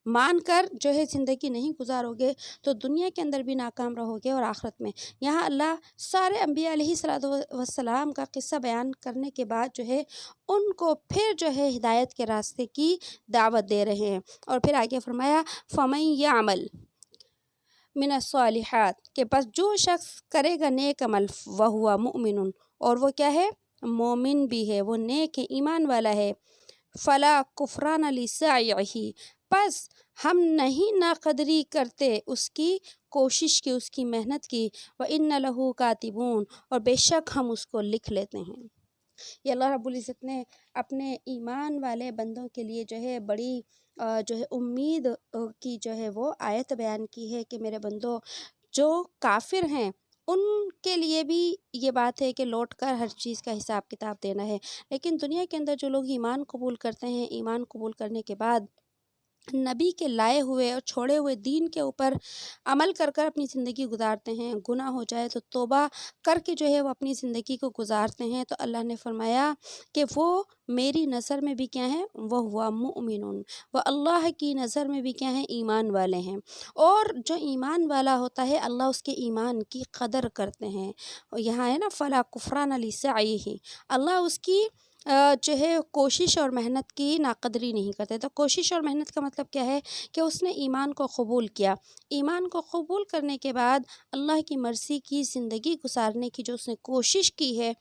مان کر جو ہے زندگی نہیں گزارو گے تو دنیا کے اندر بھی ناکام رہو گے اور آخرت میں۔ یہاں اللہ سارے انبیاء علیہ السلام کا قصہ بیان کرنے کے بعد جو ہے ان کو پھر جو ہے ہدایت کے راستے کی دعوت دے رہے ہیں، اور پھر آگے فرمایا فَمَن يَعْمَلْ من الصالحات، کہ بس جو شخص کرے گا نیک عمل وَهُوَ مُؤْمِنٌ، اور وہ کیا ہے؟ مومن بھی ہے، وہ نیک ہے، ایمان والا ہے، فَلَا كُفْرَانَ لِسَعْيِهِ، پس ہم نہیں ناقدری کرتے اس کی کوشش کی، اس کی محنت کی، وَإِنَّ لَهُ كَاتِبُونَ، اور بے شک ہم اس کو لکھ لیتے ہیں۔ یہ اللہ رب العزت نے اپنے ایمان والے بندوں کے لیے جو ہے بڑی جو ہے امید کی جو ہے وہ آیت بیان کی ہے کہ میرے بندوں جو کافر ہیں ان کے لیے بھی یہ بات ہے کہ لوٹ کر ہر چیز کا حساب کتاب دینا ہے، لیکن دنیا کے اندر جو لوگ ایمان قبول کرتے ہیں، ایمان قبول کرنے کے بعد نبی کے لائے ہوئے اور چھوڑے ہوئے دین کے اوپر عمل کر کر اپنی زندگی گزارتے ہیں، گناہ ہو جائے تو توبہ کر کے جو ہے وہ اپنی زندگی کو گزارتے ہیں، تو اللہ نے فرمایا کہ وہ میری نظر میں بھی کیا ہیں؟ وہ ہوا مؤمنون، وہ اللہ کی نظر میں بھی کیا ہیں؟ ایمان والے ہیں، اور جو ایمان والا ہوتا ہے اللہ اس کے ایمان کی قدر کرتے ہیں۔ یہاں ہے نا فلا کفران لسعیہ، اللہ اس کی جو ہے کوشش اور محنت کی ناقدری نہیں کرتے۔ تو کوشش اور محنت کا مطلب کیا ہے کہ اس نے ایمان کو قبول کیا، ایمان کو قبول کرنے کے بعد اللہ کی مرضی کی زندگی گزارنے کی جو اس نے کوشش کی ہے،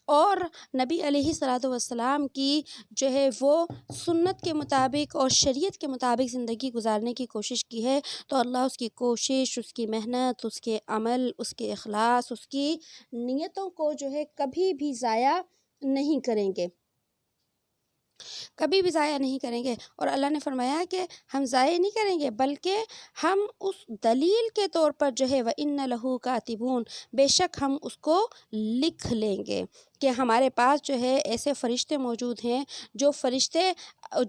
اور نبی علیہ السلام کی جو ہے وہ سنت کے مطابق اور شریعت کے مطابق زندگی گزارنے کی کوشش کی ہے، تو اللہ اس کی کوشش، اس کی محنت، اس کے عمل، اس کے اخلاص، اس کی نیتوں کو جو ہے کبھی بھی ضائع نہیں کریں گے، کبھی بھی ضائع نہیں کریں گے۔ اور اللہ نے فرمایا کہ ہم ضائع نہیں کریں گے بلکہ ہم اس دلیل کے طور پر جو ہے وَإِنَّ لَهُ كَاتِبُونَ، بے شک ہم اس کو لکھ لیں گے، کہ ہمارے پاس جو ہے ایسے فرشتے موجود ہیں جو فرشتے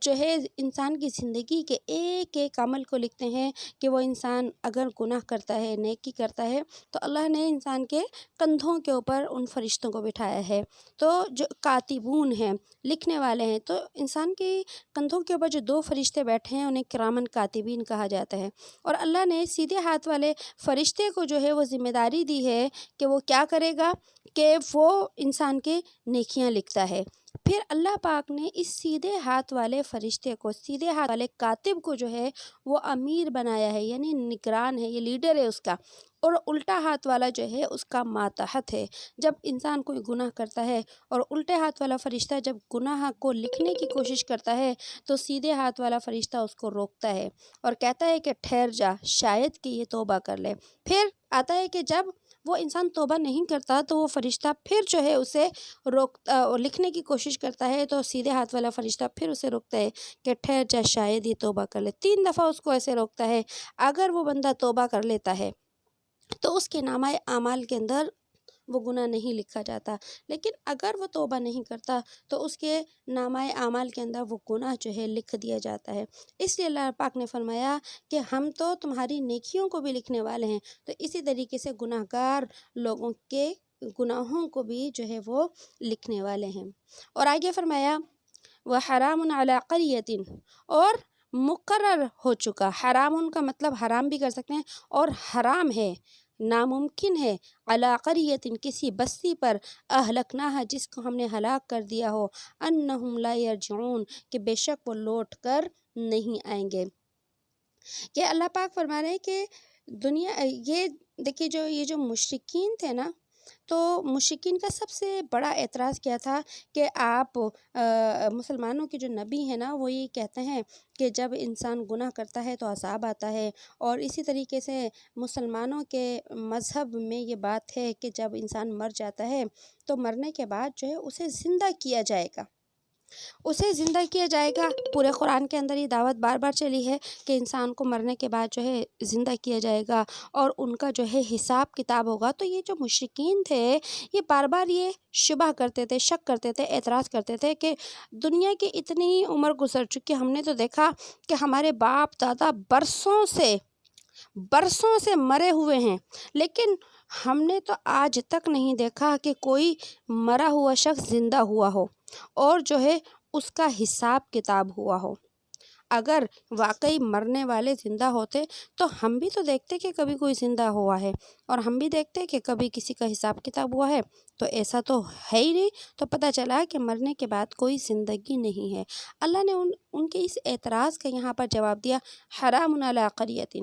جو ہے انسان کی زندگی کے ایک ایک عمل کو لکھتے ہیں، کہ وہ انسان اگر گناہ کرتا ہے، نیکی کرتا ہے، تو اللہ نے انسان کے کندھوں کے اوپر ان فرشتوں کو بٹھایا ہے، تو جو کاتبون ہیں، لکھنے والے ہیں، تو انسان کی کندھوں کے اوپر جو دو فرشتے بیٹھے ہیں انہیں کرامن کاتبین کہا جاتا ہے، اور اللہ نے سیدھے ہاتھ والے فرشتے کو جو ہے وہ ذمہ داری دی ہے کہ وہ کیا کرے گا، کہ وہ انسان کے نیکیاں لکھتا ہے۔ پھر اللہ پاک نے اس سیدھے ہاتھ والے فرشتے کو، سیدھے ہاتھ والے کاتب کو جو ہے وہ امیر بنایا ہے، یعنی نگران ہے، یہ لیڈر ہے اس کا، اور الٹا ہاتھ والا جو ہے اس کا ماتحت ہے۔ جب انسان کوئی گناہ کرتا ہے اور الٹے ہاتھ والا فرشتہ جب گناہ کو لکھنے کی کوشش کرتا ہے تو سیدھے ہاتھ والا فرشتہ اس کو روکتا ہے اور کہتا ہے کہ ٹھہر جا، شاید کہ یہ توبہ کر لے۔ پھر آتا ہے کہ جب وہ انسان توبہ نہیں کرتا تو وہ فرشتہ پھر جو ہے اسے لکھنے کی کوشش کرتا ہے، تو سیدھے ہاتھ والا فرشتہ پھر اسے روکتا ہے کہ ٹھہر جا، شاید یہ توبہ کر لے۔ 3 دفعہ اس کو ایسے روکتا ہے۔ اگر وہ بندہ توبہ کر لیتا ہے تو اس کے نامہ اعمال کے اندر وہ گناہ نہیں لکھا جاتا، لیکن اگر وہ توبہ نہیں کرتا تو اس کے نامہ اعمال کے اندر وہ گناہ جو ہے لکھ دیا جاتا ہے۔ اس لیے اللہ پاک نے فرمایا کہ ہم تو تمہاری نیکیوں کو بھی لکھنے والے ہیں، تو اسی طریقے سے گناہ گار لوگوں کے گناہوں کو بھی جو ہے وہ لکھنے والے ہیں۔ اور آگے فرمایا وَحَرَامٌ عَلَىٰ قَرْيَةٍ، اور مقرر ہو چکا، حرام کا مطلب حرام بھی کر سکتے ہیں، اور حرام ہے، ناممکن ہے، عَلَىٰ قَرْيَةٍ کسی بستی پر، اہلکناہا جس کو ہم نے ہلاک کر دیا ہو، انہم لا یرجعون کہ بے شک وہ لوٹ کر نہیں آئیں گے۔ کہ اللہ پاک فرما رہے ہیں کہ دنیا یہ دیکھیے یہ جو مشرکین تھے نا، تو مشرکین کا سب سے بڑا اعتراض کیا تھا کہ آپ مسلمانوں کے جو نبی ہیں نا وہ یہ کہتے ہیں کہ جب انسان گناہ کرتا ہے تو عذاب آتا ہے، اور اسی طریقے سے مسلمانوں کے مذہب میں یہ بات ہے کہ جب انسان مر جاتا ہے تو مرنے کے بعد جو ہے اسے زندہ کیا جائے گا، اسے زندہ کیا جائے گا۔ پورے قرآن کے اندر یہ دعوت بار بار چلی ہے کہ انسان کو مرنے کے بعد جو ہے زندہ کیا جائے گا اور ان کا جو ہے حساب کتاب ہوگا۔ تو یہ جو مشرکین تھے یہ بار بار یہ شبہ کرتے تھے، شک کرتے تھے، اعتراض کرتے تھے کہ دنیا کی اتنی عمر گزر چکی، ہم نے تو دیکھا کہ ہمارے باپ دادا برسوں سے مرے ہوئے ہیں، لیکن ہم نے تو آج تک نہیں دیکھا کہ کوئی مرا ہوا شخص زندہ ہوا ہو اور جو ہے اس کا حساب کتاب ہوا ہو۔ اگر واقعی مرنے والے زندہ ہوتے تو ہم بھی تو دیکھتے کہ کبھی کوئی زندہ ہوا ہے، اور ہم بھی دیکھتے کہ کبھی کسی کا حساب کتاب ہوا ہے، تو ایسا تو ہے ہی نہیں۔ تو پتہ چلا کہ مرنے کے بعد کوئی زندگی نہیں ہے۔ اللہ نے ان کے اس اعتراض کا یہاں پر جواب دیا، حرام علی قریۃ،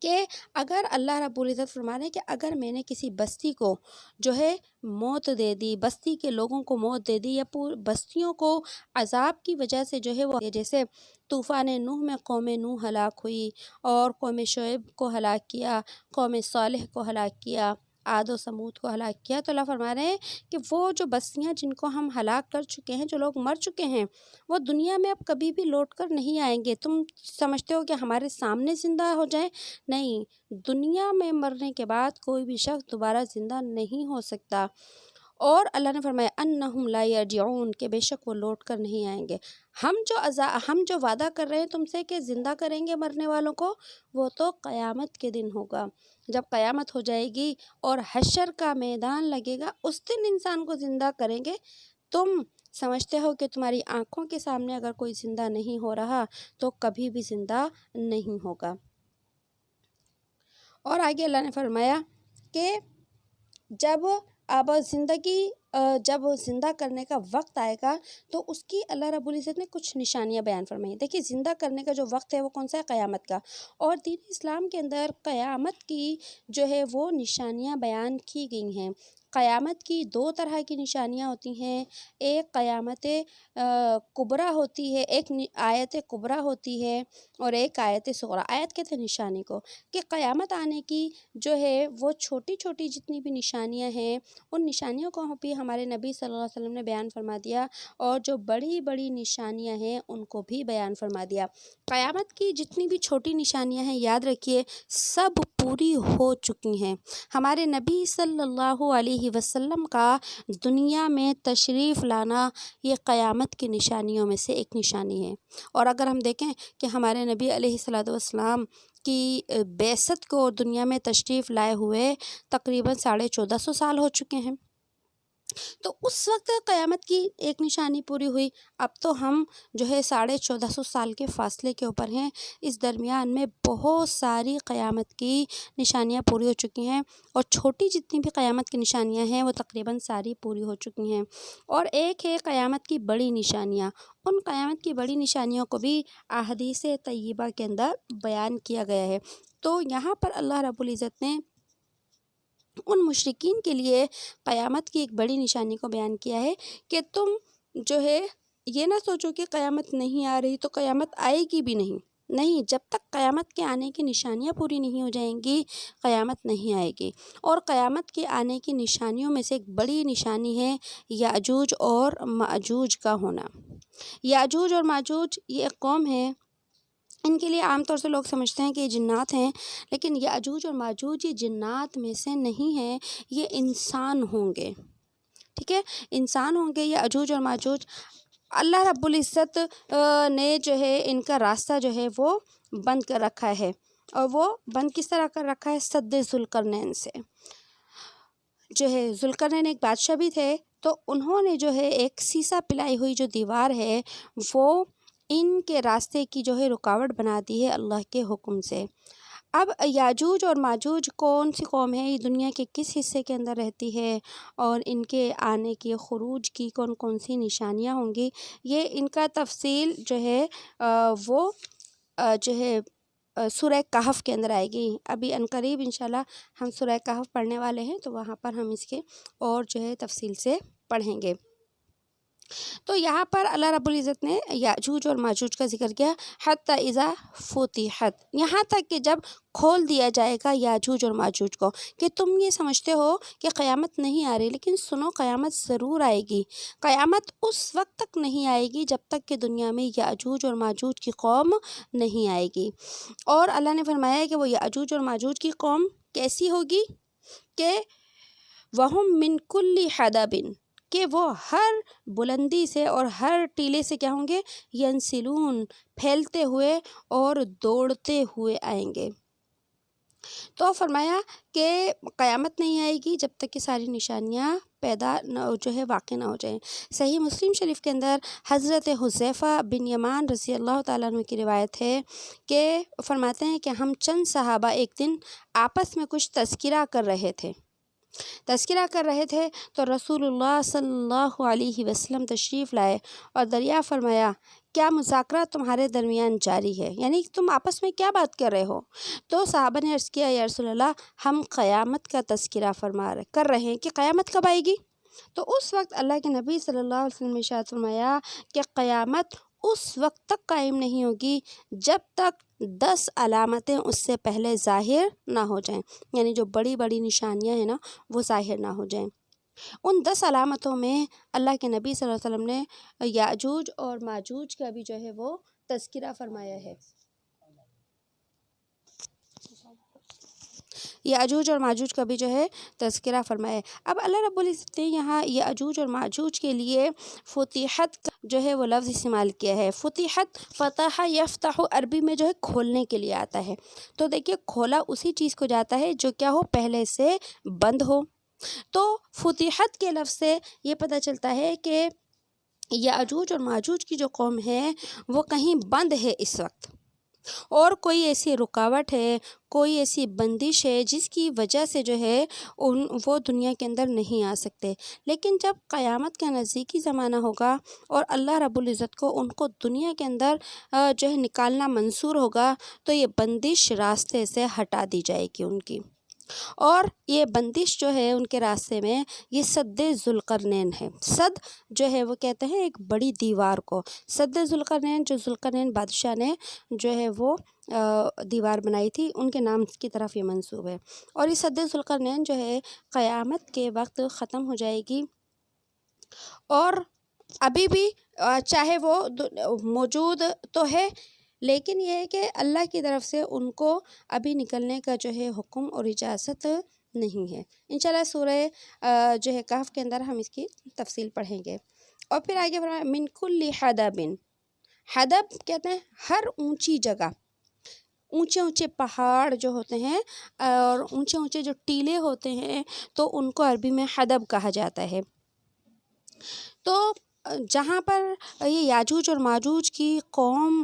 کہ اگر اللہ رب العزت فرما رہے ہیں کہ اگر میں نے کسی بستی کو جو ہے موت دے دی، بستی کے لوگوں کو موت دے دی، یا بستیوں کو عذاب کی وجہ سے جو ہے وہ، جیسے طوفان نوح میں قوم نوح ہلاک ہوئی، اور قوم شعیب کو ہلاک کیا، قوم صالح کو ہلاک کیا، عاد و سمود کو ہلاک کیا، تو اللہ فرما رہے ہیں کہ وہ جو بستیاں جن کو ہم ہلاک کر چکے ہیں، جو لوگ مر چکے ہیں، وہ دنیا میں اب کبھی بھی لوٹ کر نہیں آئیں گے۔ تم سمجھتے ہو کہ ہمارے سامنے زندہ ہو جائیں؟ نہیں، دنیا میں مرنے کے بعد کوئی بھی شخص دوبارہ زندہ نہیں ہو سکتا۔ اور اللہ نے فرمایا انہم لا یرجعون، کہ بے شک وہ لوٹ کر نہیں آئیں گے۔ ہم جو وعدہ کر رہے ہیں تم سے کہ زندہ کریں گے مرنے والوں کو، وہ تو قیامت کے دن ہوگا، جب قیامت ہو جائے گی اور حشر کا میدان لگے گا، اس دن انسان کو زندہ کریں گے۔ تم سمجھتے ہو کہ تمہاری آنکھوں کے سامنے اگر کوئی زندہ نہیں ہو رہا تو کبھی بھی زندہ نہیں ہوگا۔ اور آگے اللہ نے فرمایا کہ جب زندہ کرنے کا وقت آئے گا تو اس کی اللہ رب العزت نے کچھ نشانیاں بیان فرمائی۔ دیکھیے، زندہ کرنے کا جو وقت ہے وہ کون سا ہے؟ قیامت کا۔ اور دین اسلام کے اندر قیامت کی جو ہے وہ نشانیاں بیان کی گئی ہیں۔ قیامت کی دو طرح کی نشانیاں ہوتی ہیں، ایک قیامت کبریٰ ہوتی ہے، ایک آیت کبریٰ ہوتی ہے، اور ایک آیت صغریٰ۔ آیت کہتے ہیں نشانی کو، کہ قیامت آنے کی جو ہے وہ چھوٹی چھوٹی جتنی بھی نشانیاں ہیں، ان نشانیوں کو بھی ہمارے نبی صلی اللہ علیہ وسلم نے بیان فرما دیا، اور جو بڑی بڑی نشانیاں ہیں ان کو بھی بیان فرما دیا۔ قیامت کی جتنی بھی چھوٹی نشانیاں ہیں، یاد رکھیے سب پوری ہو چکی ہیں۔ ہمارے نبی صلی اللہ علیہ وسلم کا دنیا میں تشریف لانا یہ قیامت کی نشانیوں میں سے ایک نشانی ہے۔ اور اگر ہم دیکھیں کہ ہمارے نبی علیہ السلام کی بعثت کو دنیا میں تشریف لائے ہوئے تقریباً 1450 سال ہو چکے ہیں، تو اس وقت قیامت کی ایک نشانی پوری ہوئی۔ اب تو ہم جو ہے 1450 سال کے فاصلے کے اوپر ہیں، اس درمیان میں بہت ساری قیامت کی نشانیاں پوری ہو چکی ہیں، اور چھوٹی جتنی بھی قیامت کی نشانیاں ہیں وہ تقریباً ساری پوری ہو چکی ہیں۔ اور ایک ہے قیامت کی بڑی نشانیاں، ان قیامت کی بڑی نشانیوں کو بھی احادیث طیبہ کے اندر بیان کیا گیا ہے۔ تو یہاں پر اللہ رب العزت نے ان مشرکین کے لیے قیامت کی ایک بڑی نشانی کو بیان کیا ہے کہ تم جو ہے یہ نہ سوچو کہ قیامت نہیں آ رہی تو قیامت آئے گی بھی نہیں، جب تک قیامت کے آنے کی نشانیاں پوری نہیں ہو جائیں گی قیامت نہیں آئے گی۔ اور قیامت کے آنے کی نشانیوں میں سے ایک بڑی نشانی ہے یاجوج اور ماجوج کا ہونا۔ یاجوج اور ماجوج یہ ایک قوم ہے، ان کے لیے عام طور سے لوگ سمجھتے ہیں کہ یہ جنات ہیں، لیکن یاجوج اور ماجوج یہ جنات میں سے نہیں ہیں، یہ انسان ہوں گے، ٹھیک ہے، انسان ہوں گے یاجوج اور ماجوج۔ اللہ رب العزت نے جو ہے ان کا راستہ جو ہے وہ بند کر رکھا ہے، اور وہ بند کس طرح کر رکھا ہے؟ سد ذوالقرنین سے۔ جو ہے ذوالقرنین ایک بادشاہ بھی تھے، تو انہوں نے جو ہے ایک سیسا پلائی ہوئی جو دیوار ہے وہ ان کے راستے کی جو ہے رکاوٹ بنا دی ہے اللہ کے حکم سے۔ اب یاجوج اور ماجوج کون سی قوم ہے، یہ دنیا کے کس حصے کے اندر رہتی ہے، اور ان کے آنے کی خروج کی کون کون سی نشانیاں ہوں گی، یہ ان کا تفصیل جو ہے وہ جو ہے سورہ کہف کے اندر آئے گی۔ ابھی عنقریب انشاءاللہ ہم سورہ کہف پڑھنے والے ہیں، تو وہاں پر ہم اس کے اور جو ہے تفصیل سے پڑھیں گے۔ تو یہاں پر اللہ رب العزت نے یاجوج اور ماجوج کا ذکر کیا، حتی اذا فتحت، یہاں تک کہ جب کھول دیا جائے گا یاجوج اور ماجوج کو، کہ تم یہ سمجھتے ہو کہ قیامت نہیں آ رہی، لیکن سنو قیامت ضرور آئے گی۔ قیامت اس وقت تک نہیں آئے گی جب تک کہ دنیا میں یاجوج اور ماجوج کی قوم نہیں آئے گی۔ اور اللہ نے فرمایا ہے کہ وہ یاجوج اور ماجوج کی قوم کیسی ہوگی، کہ وَهُم مِّن كُلِّ حَدَبٍ، کہ وہ ہر بلندی سے اور ہر ٹیلے سے کیا ہوں گے؟ ینسلون، پھیلتے ہوئے اور دوڑتے ہوئے آئیں گے۔ تو فرمایا کہ قیامت نہیں آئے گی جب تک کہ ساری نشانیاں پیدا واقع نہ ہو جائیں۔ صحیح مسلم شریف کے اندر حضرت حذیفہ بن یمان رضی اللہ تعالیٰ عنہ کی روایت ہے کہ فرماتے ہیں کہ ہم چند صحابہ ایک دن آپس میں کچھ تذکرہ کر رہے تھے تو رسول اللہ صلی اللہ علیہ وسلم تشریف لائے اور دریافت فرمایا کیا مذاکرہ تمہارے درمیان جاری ہے، یعنی تم آپس میں کیا بات کر رہے ہو؟ تو صحابہ نے عرض کیا یا رسول اللہ ہم قیامت کا تذکرہ کر رہے ہیں کہ قیامت کب آئے گی۔ تو اس وقت اللہ کے نبی صلی اللہ علیہ وسلم نے ارشاد فرمایا کہ قیامت اس وقت تک قائم نہیں ہوگی جب تک 10 علامتیں اس سے پہلے ظاہر نہ ہو جائیں، یعنی جو بڑی بڑی نشانیاں ہیں نا وہ ظاہر نہ ہو جائیں۔ ان 10 علامتوں میں اللہ کے نبی صلی اللہ علیہ وسلم نے یاجوج اور ماجوج کا بھی وہ تذکرہ فرمایا ہے۔ یاجوج اور ماجوج کا بھی تذکرہ فرمایا ہے۔ اب اللہ رب العزت نے یہاں یاجوج اور ماجوج کے لیے فتحت کا وہ لفظ استعمال کیا ہے۔ فتحت فتح یفتح عربی میں کھولنے کے لیے آتا ہے۔ تو دیکھیے کھولا اسی چیز کو جاتا ہے جو کیا ہو، پہلے سے بند ہو۔ تو فتحت کے لفظ سے یہ پتہ چلتا ہے کہ یاجوج اور ماجوج کی جو قوم ہے وہ کہیں بند ہے اس وقت، اور کوئی ایسی رکاوٹ ہے، کوئی ایسی بندش ہے جس کی وجہ سے وہ دنیا کے اندر نہیں آ سکتے۔ لیکن جب قیامت کا نزدیکی زمانہ ہوگا اور اللہ رب العزت کو ان کو دنیا کے اندر نکالنا منظور ہوگا تو یہ بندش راستے سے ہٹا دی جائے گی ان کی، اور یہ بندش ان کے راستے میں یہ سد ذوالقرنین ہے۔ سد وہ کہتے ہیں ایک بڑی دیوار کو، سد ذوالقرنین جو ذوالقرنین بادشاہ نے وہ دیوار بنائی تھی، ان کے نام کی طرف یہ منسوب ہے۔ اور یہ سد ذوالقرنین قیامت کے وقت ختم ہو جائے گی، اور ابھی بھی چاہے وہ موجود تو ہے، لیکن یہ ہے کہ اللہ کی طرف سے ان کو ابھی نکلنے کا حکم اور اجازت نہیں ہے۔ انشاءاللہ سورہ کہف کے اندر ہم اس کی تفصیل پڑھیں گے۔ اور پھر آگے فرمایا من کل حدب، حدب کہتے ہیں ہر اونچی جگہ، اونچے اونچے پہاڑ جو ہوتے ہیں اور اونچے اونچے جو ٹیلے ہوتے ہیں تو ان کو عربی میں حدب کہا جاتا ہے۔ تو جہاں پر یہ یاجوج اور ماجوج کی قوم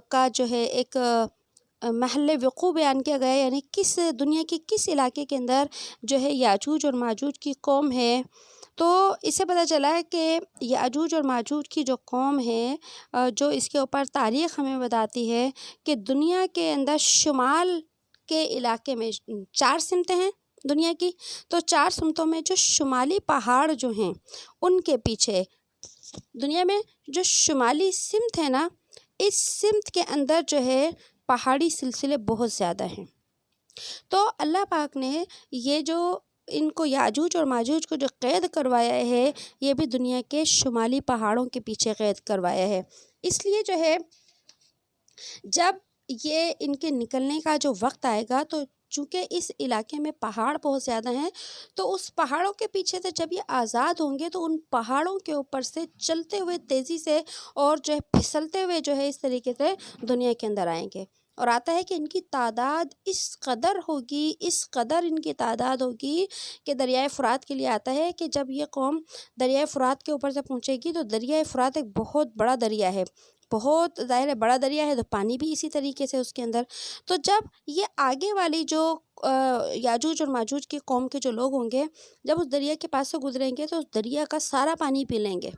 کا ایک محل وقوع بیان کیا گیا، یعنی کس دنیا کے کس علاقے کے اندر یاجوج اور ماجوج کی قوم ہے، تو اس سے پتہ چلا ہے کہ یاجوج اور ماجوج کی جو قوم ہے جو اس کے اوپر تاریخ ہمیں بتاتی ہے کہ دنیا کے اندر شمال کے علاقے میں 4 سمتیں ہیں دنیا کی، تو 4 سمتوں میں جو شمالی پہاڑ جو ہیں ان کے پیچھے دنیا میں جو شمالی سمت ہے نا، اس سمت کے اندر پہاڑی سلسلے بہت زیادہ ہیں۔ تو اللہ پاک نے یہ جو ان کو یاجوج اور ماجوج کو جو قید کروایا ہے، یہ بھی دنیا کے شمالی پہاڑوں کے پیچھے قید کروایا ہے۔ اس لیے جب یہ ان کے نکلنے کا جو وقت آئے گا، تو چونکہ اس علاقے میں پہاڑ بہت زیادہ ہیں، تو اس پہاڑوں کے پیچھے سے جب یہ آزاد ہوں گے تو ان پہاڑوں کے اوپر سے چلتے ہوئے تیزی سے اور پھسلتے ہوئے اس طریقے سے دنیا کے اندر آئیں گے۔ اور آتا ہے کہ ان کی تعداد اس قدر ان کی تعداد ہوگی کہ دریائے فرات کے لیے آتا ہے کہ جب یہ قوم دریائے فرات کے اوپر سے پہنچے گی، تو دریائے فرات ایک بہت بڑا دریا ہے، بہت ظاہر ہے بڑا دریا ہے، تو پانی بھی اسی طریقے سے اس کے اندر، تو جب یہ آگے والی جو یاجوج اور ماجوج کی قوم کے جو لوگ ہوں گے، جب اس دریا کے پاس سے گزریں گے تو اس دریا کا سارا پانی پی لیں گے،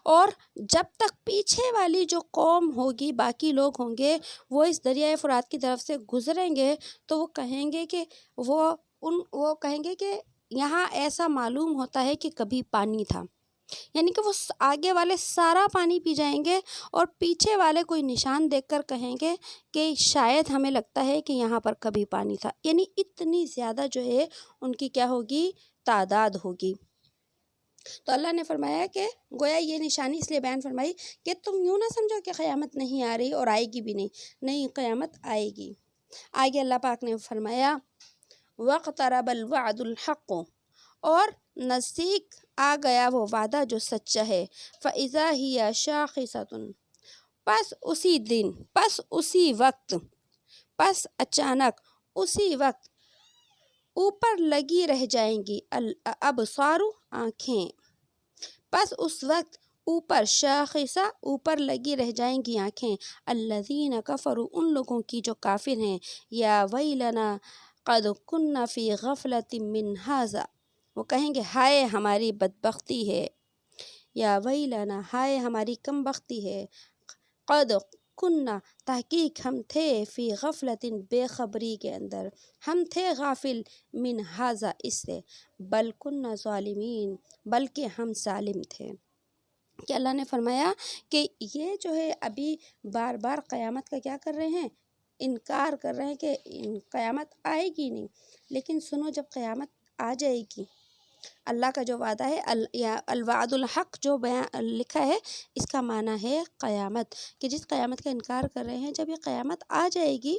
اور جب تک پیچھے والی جو قوم ہوگی، باقی لوگ ہوں گے، وہ اس دریائے فرات کی طرف سے گزریں گے تو وہ کہیں گے کہ یہاں ایسا معلوم ہوتا ہے کہ کبھی پانی تھا، یعنی کہ وہ آگے والے سارا پانی پی جائیں گے اور پیچھے والے کوئی نشان دیکھ کر کہیں گے کہ شاید ہمیں لگتا ہے کہ یہاں پر کبھی پانی تھا، یعنی اتنی زیادہ ان کی کیا ہوگی، تعداد ہوگی۔ تو اللہ نے فرمایا کہ گویا یہ نشانی اس لیے بیان فرمائی کہ تم یوں نہ سمجھو کہ قیامت نہیں آ رہی اور آئے گی بھی نہیں، قیامت آئے گی۔ آگے اللہ پاک نے فرمایا وَاقْتَرَبَ الْوَعْدُ الْحَقُّ، اور نزدیک آ گیا وہ وعدہ جو سچا ہے، فَإِذَا هِيَ شَاخِصَةٌ، پس اسی دن، پس اسی وقت، پس اچانک، اسی وقت اوپر لگی رہ جائیں گی الابصار آنکھیں، پس اس وقت اوپر شاخصہ اوپر لگی رہ جائیں گی آنکھیں، الذین کفروا ان لوگوں کی جو کافر ہیں، یا ویلنا قد کنا فی غفلۃ من ھذا، وہ کہیں گے ہائے ہماری بدبختی ہے، یا ویلنا ہائے ہماری کم بختی ہے، قد کنہ تحقیق ہم تھے، فی غفلت بے خبری کے اندر، ہم تھے غافل، من ھذا اس سے، بل کنہ ظالمین بلکہ ہم ظالم تھے۔ کہ اللہ نے فرمایا کہ یہ جو ہے ابھی بار بار قیامت کا کیا کر رہے ہیں، انکار کر رہے ہیں کہ قیامت آئے گی نہیں، لیکن سنو جب قیامت آ جائے گی، اللہ کا جو وعدہ ہے یا الوعد الحق جو بیان لکھا ہے، اس کا معنی ہے قیامت، کہ جس قیامت کا انکار کر رہے ہیں جب یہ قیامت آ جائے گی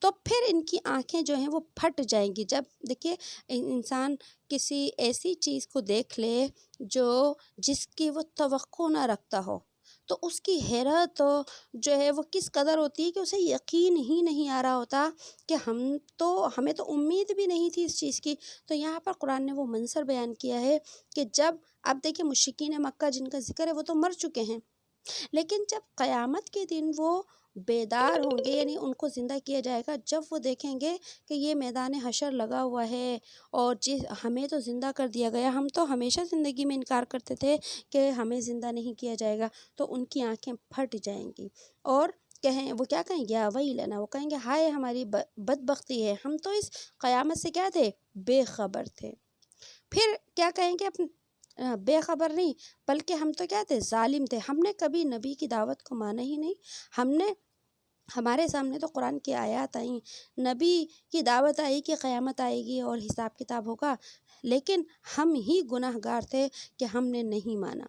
تو پھر ان کی آنکھیں جو ہیں وہ پھٹ جائیں گی۔ جب دیکھیے انسان کسی ایسی چیز کو دیکھ لے جس کی وہ توقع نہ رکھتا ہو تو اس کی حیرت جو ہے وہ کس قدر ہوتی ہے کہ اسے یقین ہی نہیں آ رہا ہوتا کہ ہمیں تو امید بھی نہیں تھی اس چیز کی۔ تو یہاں پر قرآن نے وہ منظر بیان کیا ہے کہ جب اب دیکھیں مشرکین مکہ جن کا ذکر ہے وہ تو مر چکے ہیں، لیکن جب قیامت کے دن وہ بیدار ہوں گے، یعنی ان کو زندہ کیا جائے گا، جب وہ دیکھیں گے کہ یہ میدان حشر لگا ہوا ہے اور ہمیں تو زندہ کر دیا گیا، ہم تو ہمیشہ زندگی میں انکار کرتے تھے کہ ہمیں زندہ نہیں کیا جائے گا، تو ان کی آنکھیں پھٹ جائیں گی اور وہ کیا کہیں گے، یا ویلنا، وہ کہیں گے ہائے ہماری بدبختی ہے، ہم تو اس قیامت سے کیا تھے، بے خبر تھے۔ پھر کیا کہیں گے، بے خبر نہیں بلکہ ہم تو کیا تھے، ظالم تھے، ہم نے کبھی نبی کی دعوت کو مانا ہی نہیں، ہمارے سامنے تو قرآن کی آیات آئیں، نبی کی دعوت آئی کہ قیامت آئے گی اور حساب کتاب ہوگا، لیکن ہم ہی گناہ گار تھے کہ ہم نے نہیں مانا۔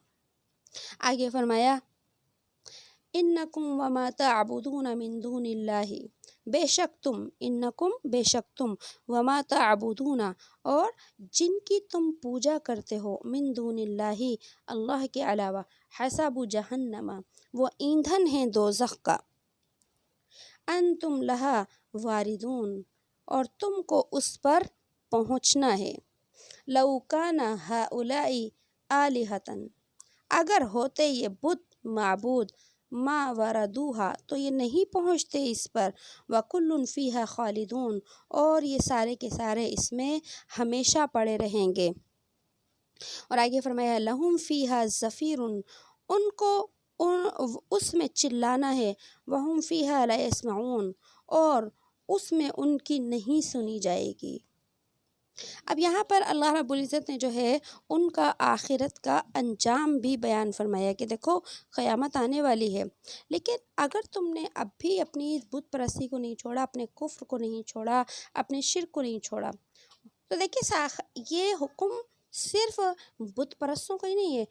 آگے فرمایا انکم وما تعبدون من دون اللہ، بے شک تم وما تعبدون اور جن کی تم پوجا کرتے ہو، من دون اللہ اللہ کے علاوہ، حسب جہنم وہ ایندھن ہیں دوزخ کا، انتم لہا واردون اور تم کو اس پر پہنچنا ہے، لو کان ہؤلاء آلہۃ اگر ہوتے یہ بت معبود، ما وردوہا تو یہ نہیں پہنچتے اس پر، وکل فیہا خالدون اور یہ سارے کے سارے اس میں ہمیشہ پڑے رہیں گے۔ اور آگے فرمایا لہم فیہا زفیر ان کو اس میں چلانا ہے، وہم فیہا لا یسمعون اور اس میں ان کی نہیں سنی جائے گی۔ اب یہاں پر اللہ رب العزت نے جو ہے ان کا آخرت کا انجام بھی بیان فرمایا کہ دیکھو قیامت آنے والی ہے، لیکن اگر تم نے اب بھی اپنی بت پرستی کو نہیں چھوڑا، اپنے کفر کو نہیں چھوڑا، اپنے شرک کو نہیں چھوڑا، تو دیکھیے یہ حکم صرف بت پرستوں کو ہی نہیں ہے،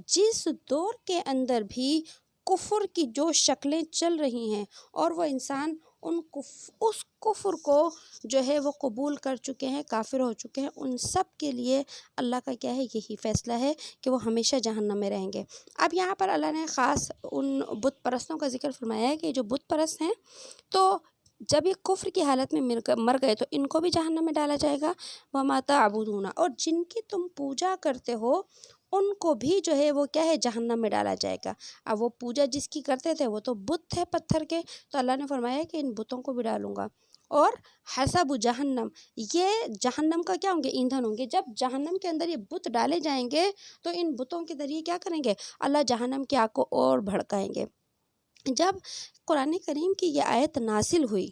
جس دور کے اندر بھی کفر کی جو شکلیں چل رہی ہیں اور وہ انسان اس کفر کو جو ہے وہ قبول کر چکے ہیں، کافر ہو چکے ہیں، ان سب کے لیے اللہ کا کیا ہے، یہی فیصلہ ہے کہ وہ ہمیشہ جہنم میں رہیں گے۔ اب یہاں پر اللہ نے خاص ان بت پرستوں کا ذکر فرمایا ہے کہ جو بت پرست ہیں تو جب یہ کفر کی حالت میں مر گئے تو ان کو بھی جہنم میں ڈالا جائے گا، وَمَا تَعْبُدُونَ اور جن کی تم پوجا کرتے ہو ان کو بھی جو ہے وہ کیا ہے، جہنم میں ڈالا جائے گا۔ اب وہ پوجا جس کی کرتے تھے وہ تو بت تھے پتھر کے، تو اللہ نے فرمایا کہ ان بتوں کو بھی ڈالوں گا، اور حسب جہنم یہ جہنم کا کیا ہوں گے، ایندھن ہوں گے۔ جب جہنم کے اندر یہ بت ڈالے جائیں گے تو ان بتوں کے ذریعے کیا کریں گے، اللہ جہنم کی آگ کو اور بھڑکائیں گے۔ جب قرآن کریم کی یہ آیت نازل ہوئی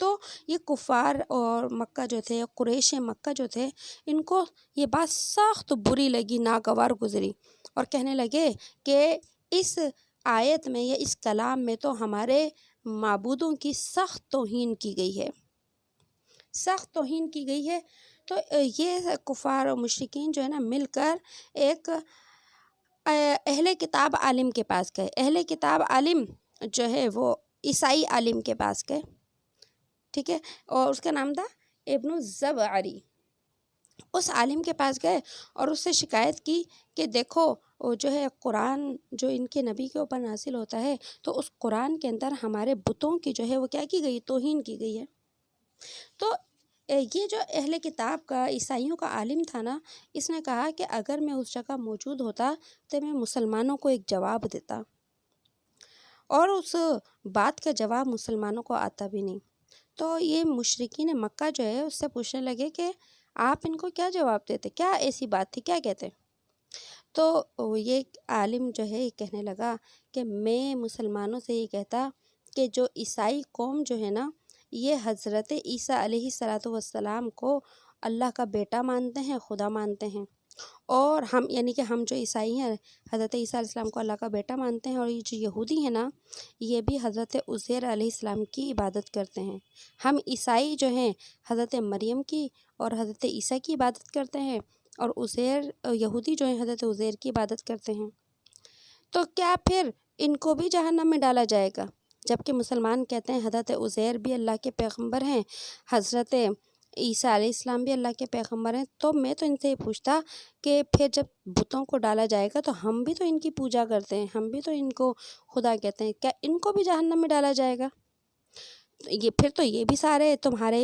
تو یہ کفار اور مکہ جو تھے، قریش مکہ جو تھے، ان کو یہ بات سخت بری لگی، ناگوار گزری، اور کہنے لگے کہ اس آیت میں یا اس کلام میں تو ہمارے معبودوں کی سخت توہین کی گئی ہے، سخت توہین کی گئی ہے۔ تو یہ کفار اور مشرکین جو ہے نا مل کر ایک اہل کتاب عالم کے پاس گئے، اہل کتاب عالم جو ہے وہ عیسائی عالم کے پاس گئے، ٹھیک ہے، اور اس کا نام تھا ابن الزبعری۔ اس عالم کے پاس گئے اور اس سے شکایت کی کہ دیکھو وہ جو ہے قرآن جو ان کے نبی کے اوپر نازل ہوتا ہے تو اس قرآن کے اندر ہمارے بتوں کی جو ہے وہ کیا کی گئی، توہین کی گئی ہے، تو یہ جو اہل کتاب کا عیسائیوں کا عالم تھا نا، اس نے کہا کہ اگر میں اس جگہ موجود ہوتا تو میں مسلمانوں کو ایک جواب دیتا، اور اس بات کا جواب مسلمانوں کو آتا بھی نہیں۔ تو یہ مشرکین مکہ جو ہے اس سے پوچھنے لگے کہ آپ ان کو کیا جواب دیتے، کیا ایسی بات تھی، کیا کہتے؟ تو یہ عالم جو ہے یہ کہنے لگا کہ میں مسلمانوں سے یہ کہتا کہ جو عیسائی قوم جو ہے نا، یہ حضرت عیسیٰ علیہ السلام کو اللہ کا بیٹا مانتے ہیں، خدا مانتے ہیں، اور ہم یعنی کہ ہم جو عیسائی ہیں حضرت عیسیٰ علیہ السلام کو اللہ کا بیٹا مانتے ہیں، اور یہ جو یہودی ہیں نا، یہ بھی حضرت عزیر علیہ السلام کی عبادت کرتے ہیں۔ ہم عیسائی جو ہیں حضرت مریم کی اور حضرت عیسیٰ کی عبادت کرتے ہیں، اور عزیر یہودی جو ہیں حضرت عزیر کی عبادت کرتے ہیں۔ تو کیا پھر ان کو بھی جہنم میں ڈالا جائے گا؟ جبکہ مسلمان کہتے ہیں حضرت عزیر بھی اللہ کے پیغمبر ہیں، حضرت عیسیٰ علیہ السلام بھی اللہ کے پیغمبر ہیں۔ تو میں تو ان سے یہ پوچھتا کہ پھر جب بتوں کو ڈالا جائے گا تو ہم بھی تو ان کی پوجا کرتے ہیں، ہم بھی تو ان کو خدا کہتے ہیں، کیا ان کو بھی جہنم میں ڈالا جائے گا؟ یہ پھر تو یہ بھی سارے تمہارے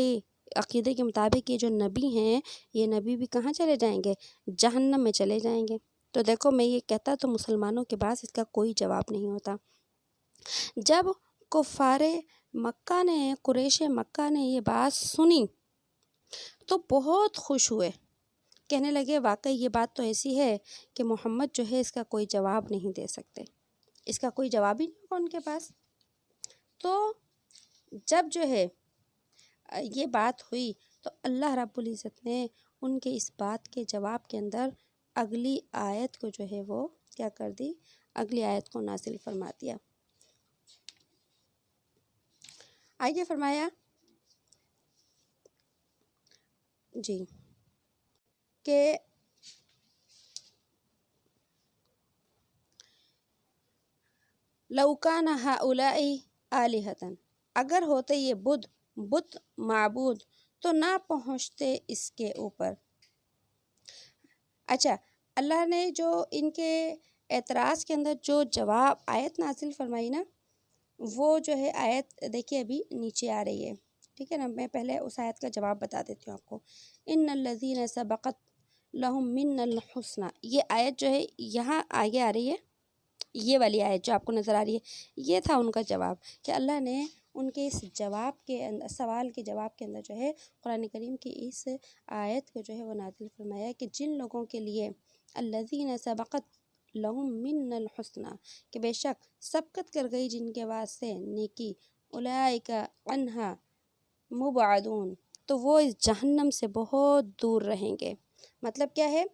عقیدے کے مطابق یہ جو نبی ہیں، یہ نبی بھی کہاں چلے جائیں گے؟ جہنم میں چلے جائیں گے۔ تو دیکھو میں یہ کہتا تو مسلمانوں کے پاس اس کا کوئی جواب نہیں ہوتا۔ جب کفار مکہ نے، قریش مکہ نے یہ بات سنی تو بہت خوش ہوئے، کہنے لگے واقعی یہ بات تو ایسی ہے کہ محمد جو ہے اس کا کوئی جواب نہیں دے سکتے، اس کا کوئی جواب ہی نہیں ہوگا ان کے پاس۔ تو جب جو ہے یہ بات ہوئی تو اللہ رب العزت نے ان کے اس بات کے جواب کے اندر اگلی آیت کو جو ہے وہ کیا کر دی، اگلی آیت کو نازل فرما دیا۔ آگے فرمایا جی کہ لَوْ كَانَ هَؤُلَاءِ آلِهَةً، اگر ہوتے یہ بت معبود تو نہ پہنچتے اس کے اوپر۔ اچھا، اللہ نے جو ان کے اعتراض کے اندر جو جواب آیت نازل فرمائی نا، وہ جو ہے آیت دیکھیے ابھی نیچے آ رہی ہے، ٹھیک ہے نا؟ میں پہلے اس آیت کا جواب بتا دیتی ہوں آپ کو۔ ان الذین سبقت لہم من الحسنی، یہ آیت جو ہے یہاں آگے آ رہی ہے، یہ والی آیت جو آپ کو نظر آ رہی ہے، یہ تھا ان کا جواب کہ اللہ نے ان کے اس جواب کے اندر، سوال کے جواب کے اندر جو ہے قرآن کریم کی اس آیت کو جو ہے وہ نازل فرمایا کہ جن لوگوں کے لیے الذین سبقت لہم من الحسنی، کہ بے شک سبقت کر گئی جن کے واسطے نیکی، اولئک عنہا مبعدون، تو وہ اس جہنم سے بہت دور رہیں گے۔ مطلب کیا ہے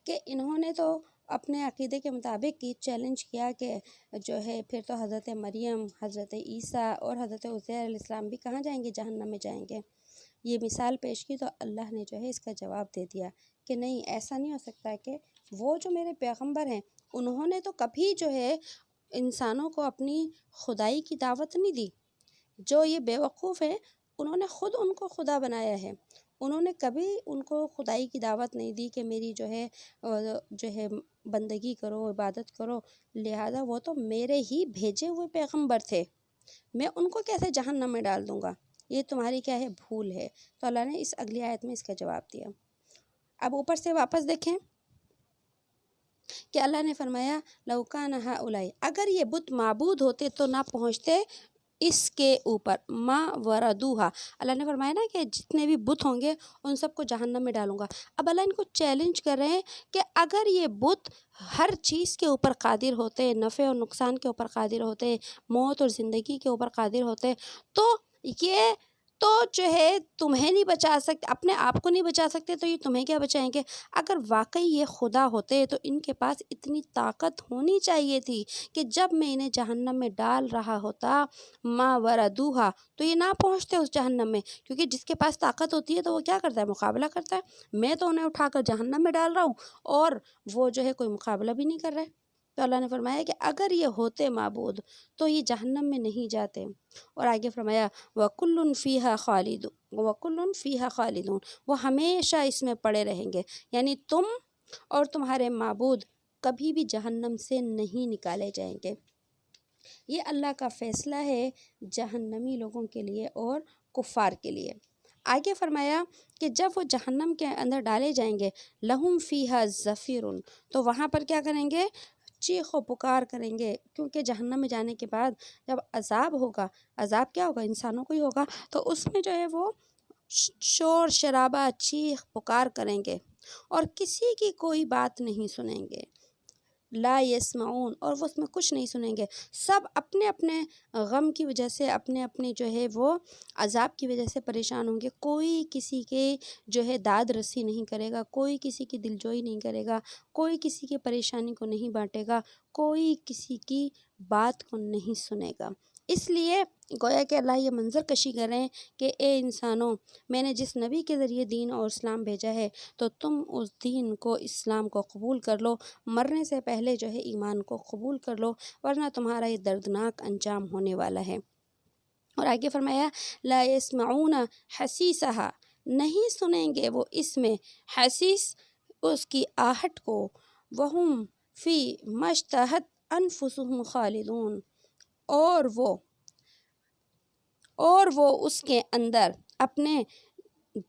کہ انہوں نے تو اپنے عقیدے کے مطابق یہ چیلنج کیا کہ جو ہے پھر تو حضرت مریم، حضرت عیسیٰ اور حضرت عزیر علیہ السلام بھی کہاں جائیں گے؟ جہنم میں جائیں گے۔ یہ مثال پیش کی تو اللہ نے جو ہے اس کا جواب دے دیا کہ نہیں، ایسا نہیں ہو سکتا کہ وہ جو میرے پیغمبر ہیں انہوں نے تو کبھی جو ہے انسانوں کو اپنی خدائی کی دعوت نہیں دی۔ جو یہ بیوقوف ہیں انہوں نے خود ان کو خدا بنایا ہے، انہوں نے کبھی ان کو خدائی کی دعوت نہیں دی کہ میری جو ہے بندگی کرو، عبادت کرو، لہذا وہ تو میرے ہی بھیجے ہوئے پیغمبر تھے، میں ان کو کیسے جہنم میں ڈال دوں گا؟ یہ تمہاری کیا ہے، بھول ہے۔ تو اللہ نے اس اگلی آیت میں اس کا جواب دیا۔ اب اوپر سے واپس دیکھیں کہ اللہ نے فرمایا لَوْ كَانَ هَؤُلَاءِ، اگر یہ بت معبود ہوتے تو نہ پہنچتے اس کے اوپر، ما وردوہا، اللہ نے فرمایا نا کہ جتنے بھی بت ہوں گے ان سب کو جہنم میں ڈالوں گا۔ اب اللہ ان کو چیلنج کر رہے ہیں کہ اگر یہ بت ہر چیز کے اوپر قادر ہوتے، نفع اور نقصان کے اوپر قادر ہوتے، موت اور زندگی کے اوپر قادر ہوتے، تو یہ تو جو ہے تمہیں نہیں بچا سکتے، اپنے آپ کو نہیں بچا سکتے تو یہ تمہیں کیا بچائیں گے؟ اگر واقعی یہ خدا ہوتے تو ان کے پاس اتنی طاقت ہونی چاہیے تھی کہ جب میں انہیں جہنم میں ڈال رہا ہوتا ما وردوہا، تو یہ نہ پہنچتے اس جہنم میں، کیونکہ جس کے پاس طاقت ہوتی ہے تو وہ کیا کرتا ہے؟ مقابلہ کرتا ہے۔ میں تو انہیں اٹھا کر جہنم میں ڈال رہا ہوں اور وہ جو ہے کوئی مقابلہ بھی نہیں کر رہے۔ تو اللہ نے فرمایا کہ اگر یہ ہوتے معبود تو یہ جہنم میں نہیں جاتے۔ اور آگے فرمایا وَكُلٌّ فِيهَا خَالِدٌ وَكُلٌّ فِيهَا خَالِدُونَ، وہ ہمیشہ اس میں پڑے رہیں گے، یعنی تم اور تمہارے معبود کبھی بھی جہنم سے نہیں نکالے جائیں گے۔ یہ اللہ کا فیصلہ ہے جہنمی لوگوں کے لیے اور کفار کے لیے۔ آگے فرمایا کہ جب وہ جہنم کے اندر ڈالے جائیں گے لہم فیہا زفیر، تو وہاں پر کیا کریں گے؟ چیخ و پکار کریں گے، کیونکہ جہنم میں جانے کے بعد جب عذاب ہوگا، عذاب کیا ہوگا؟ انسانوں کو ہی ہوگا، تو اس میں جو ہے وہ شور شرابہ چیخ پکار کریں گے اور کسی کی کوئی بات نہیں سنیں گے، لا یسمعون، اور وہ اس میں کچھ نہیں سنیں گے، سب اپنے اپنے غم کی وجہ سے، اپنے اپنے جو ہے وہ عذاب کی وجہ سے پریشان ہوں گے، کوئی کسی کے جو ہے داد رسی نہیں کرے گا، کوئی کسی کی دلجوئی نہیں کرے گا، کوئی کسی کی پریشانی کو نہیں بانٹے گا، کوئی کسی کی بات کو نہیں سنے گا۔ اس لیے گویا کہ اللہ یہ منظر کشی کر رہے ہیں کہ اے انسانوں، میں نے جس نبی کے ذریعے دین اور اسلام بھیجا ہے تو تم اس دین کو، اسلام کو قبول کر لو، مرنے سے پہلے جو ہے ایمان کو قبول کر لو، ورنہ تمہارا یہ دردناک انجام ہونے والا ہے۔ اور آگے فرمایا لا یسمعون حسیسہا، نہیں سنیں گے وہ اس میں حسیس، اس کی آہٹ کو، وہم فی مشتہت انفسہم خالدون، اور وہ اس کے اندر اپنے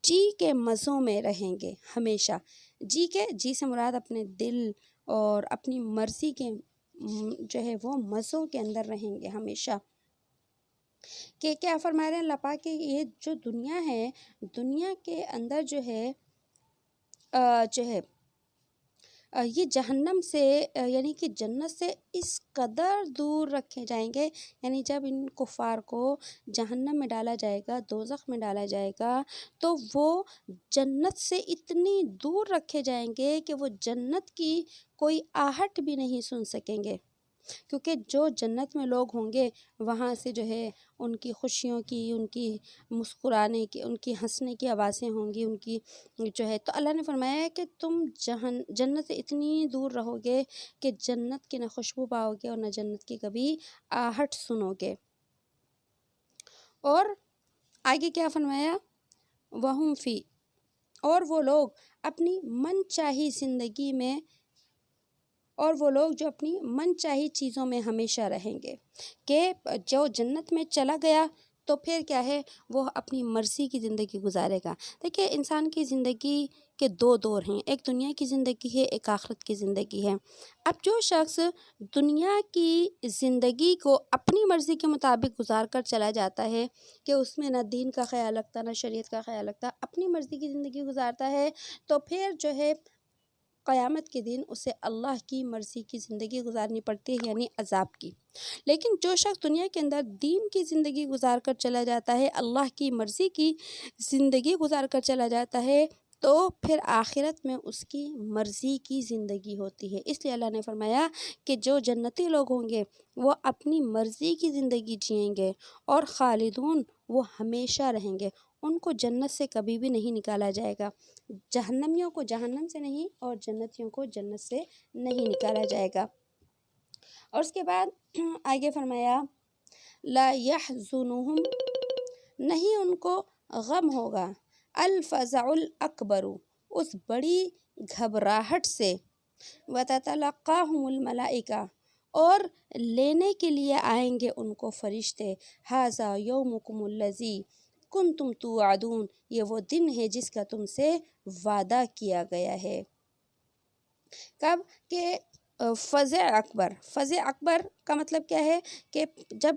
جی کے مزوں میں رہیں گے ہمیشہ۔ جی سے مراد اپنے دل اور اپنی مرضی کے جو ہے وہ مزوں کے اندر رہیں گے ہمیشہ۔ کہ کیا فرما رہے ہیں اللہ پاک کہ یہ جو دنیا ہے، دنیا کے اندر جو ہے یہ جہنم سے یعنی کہ جنت سے اس قدر دور رکھے جائیں گے، یعنی جب ان کفار کو جہنم میں ڈالا جائے گا، دوزخ میں ڈالا جائے گا، تو وہ جنت سے اتنی دور رکھے جائیں گے کہ وہ جنت کی کوئی آہٹ بھی نہیں سن سکیں گے، کیونکہ جو جنت میں لوگ ہوں گے وہاں سے جو ہے ان کی خوشیوں کی، ان کی مسکرانے کی، ان کی ہنسنے کی آوازیں ہوں گی، ان کی جو ہے، تو اللہ نے فرمایا ہے کہ تم جنت سے اتنی دور رہو گے کہ جنت کی نہ خوشبو پاؤ گے اور نہ جنت کی کبھی آہٹ سنو گے۔ اور آگے کیا فرمایا؟ وہم فی، اور وہ لوگ اپنی من چاہی زندگی میں، اور وہ لوگ جو اپنی من چاہی چیزوں میں ہمیشہ رہیں گے، کہ جو جنت میں چلا گیا تو پھر کیا ہے، وہ اپنی مرضی کی زندگی گزارے گا۔ دیکھیں انسان کی زندگی کے دو دور ہیں، ایک دنیا کی زندگی ہے، ایک آخرت کی زندگی ہے۔ اب جو شخص دنیا کی زندگی کو اپنی مرضی کے مطابق گزار کر چلا جاتا ہے کہ اس میں نہ دین کا خیال رکھتا، نہ شریعت کا خیال رکھتا، اپنی مرضی کی زندگی گزارتا ہے، تو پھر جو ہے قیامت کے دن اسے اللہ کی مرضی کی زندگی گزارنی پڑتی ہے، یعنی عذاب کی۔ لیکن جو شخص دنیا کے اندر دین کی زندگی گزار کر چلا جاتا ہے، اللہ کی مرضی کی زندگی گزار کر چلا جاتا ہے، تو پھر آخرت میں اس کی مرضی کی زندگی ہوتی ہے۔ اس لیے اللہ نے فرمایا کہ جو جنتی لوگ ہوں گے وہ اپنی مرضی کی زندگی جئیں گے، اور خالدون، وہ ہمیشہ رہیں گے، ان کو جنت سے کبھی بھی نہیں نکالا جائے گا، جہنمیوں کو جہنم سے نہیں اور جنتیوں کو جنت سے نہیں نکالا جائے گا۔ اور اس کے بعد آگے فرمایا لا یحزنہم، نہیں ان کو غم ہوگا، الفزع الاکبر، اس بڑی گھبراہٹ سے، وتتلقاہم الملائکہ، اور لینے کے لیے آئیں گے ان کو فرشتے، ھذا یومکم الذی کنتم توعدون، یہ وہ دن ہے جس کا تم سے وعدہ کیا گیا ہے۔ کب؟ کہ فزع اکبر، فزع اکبر کا مطلب کیا ہے کہ جب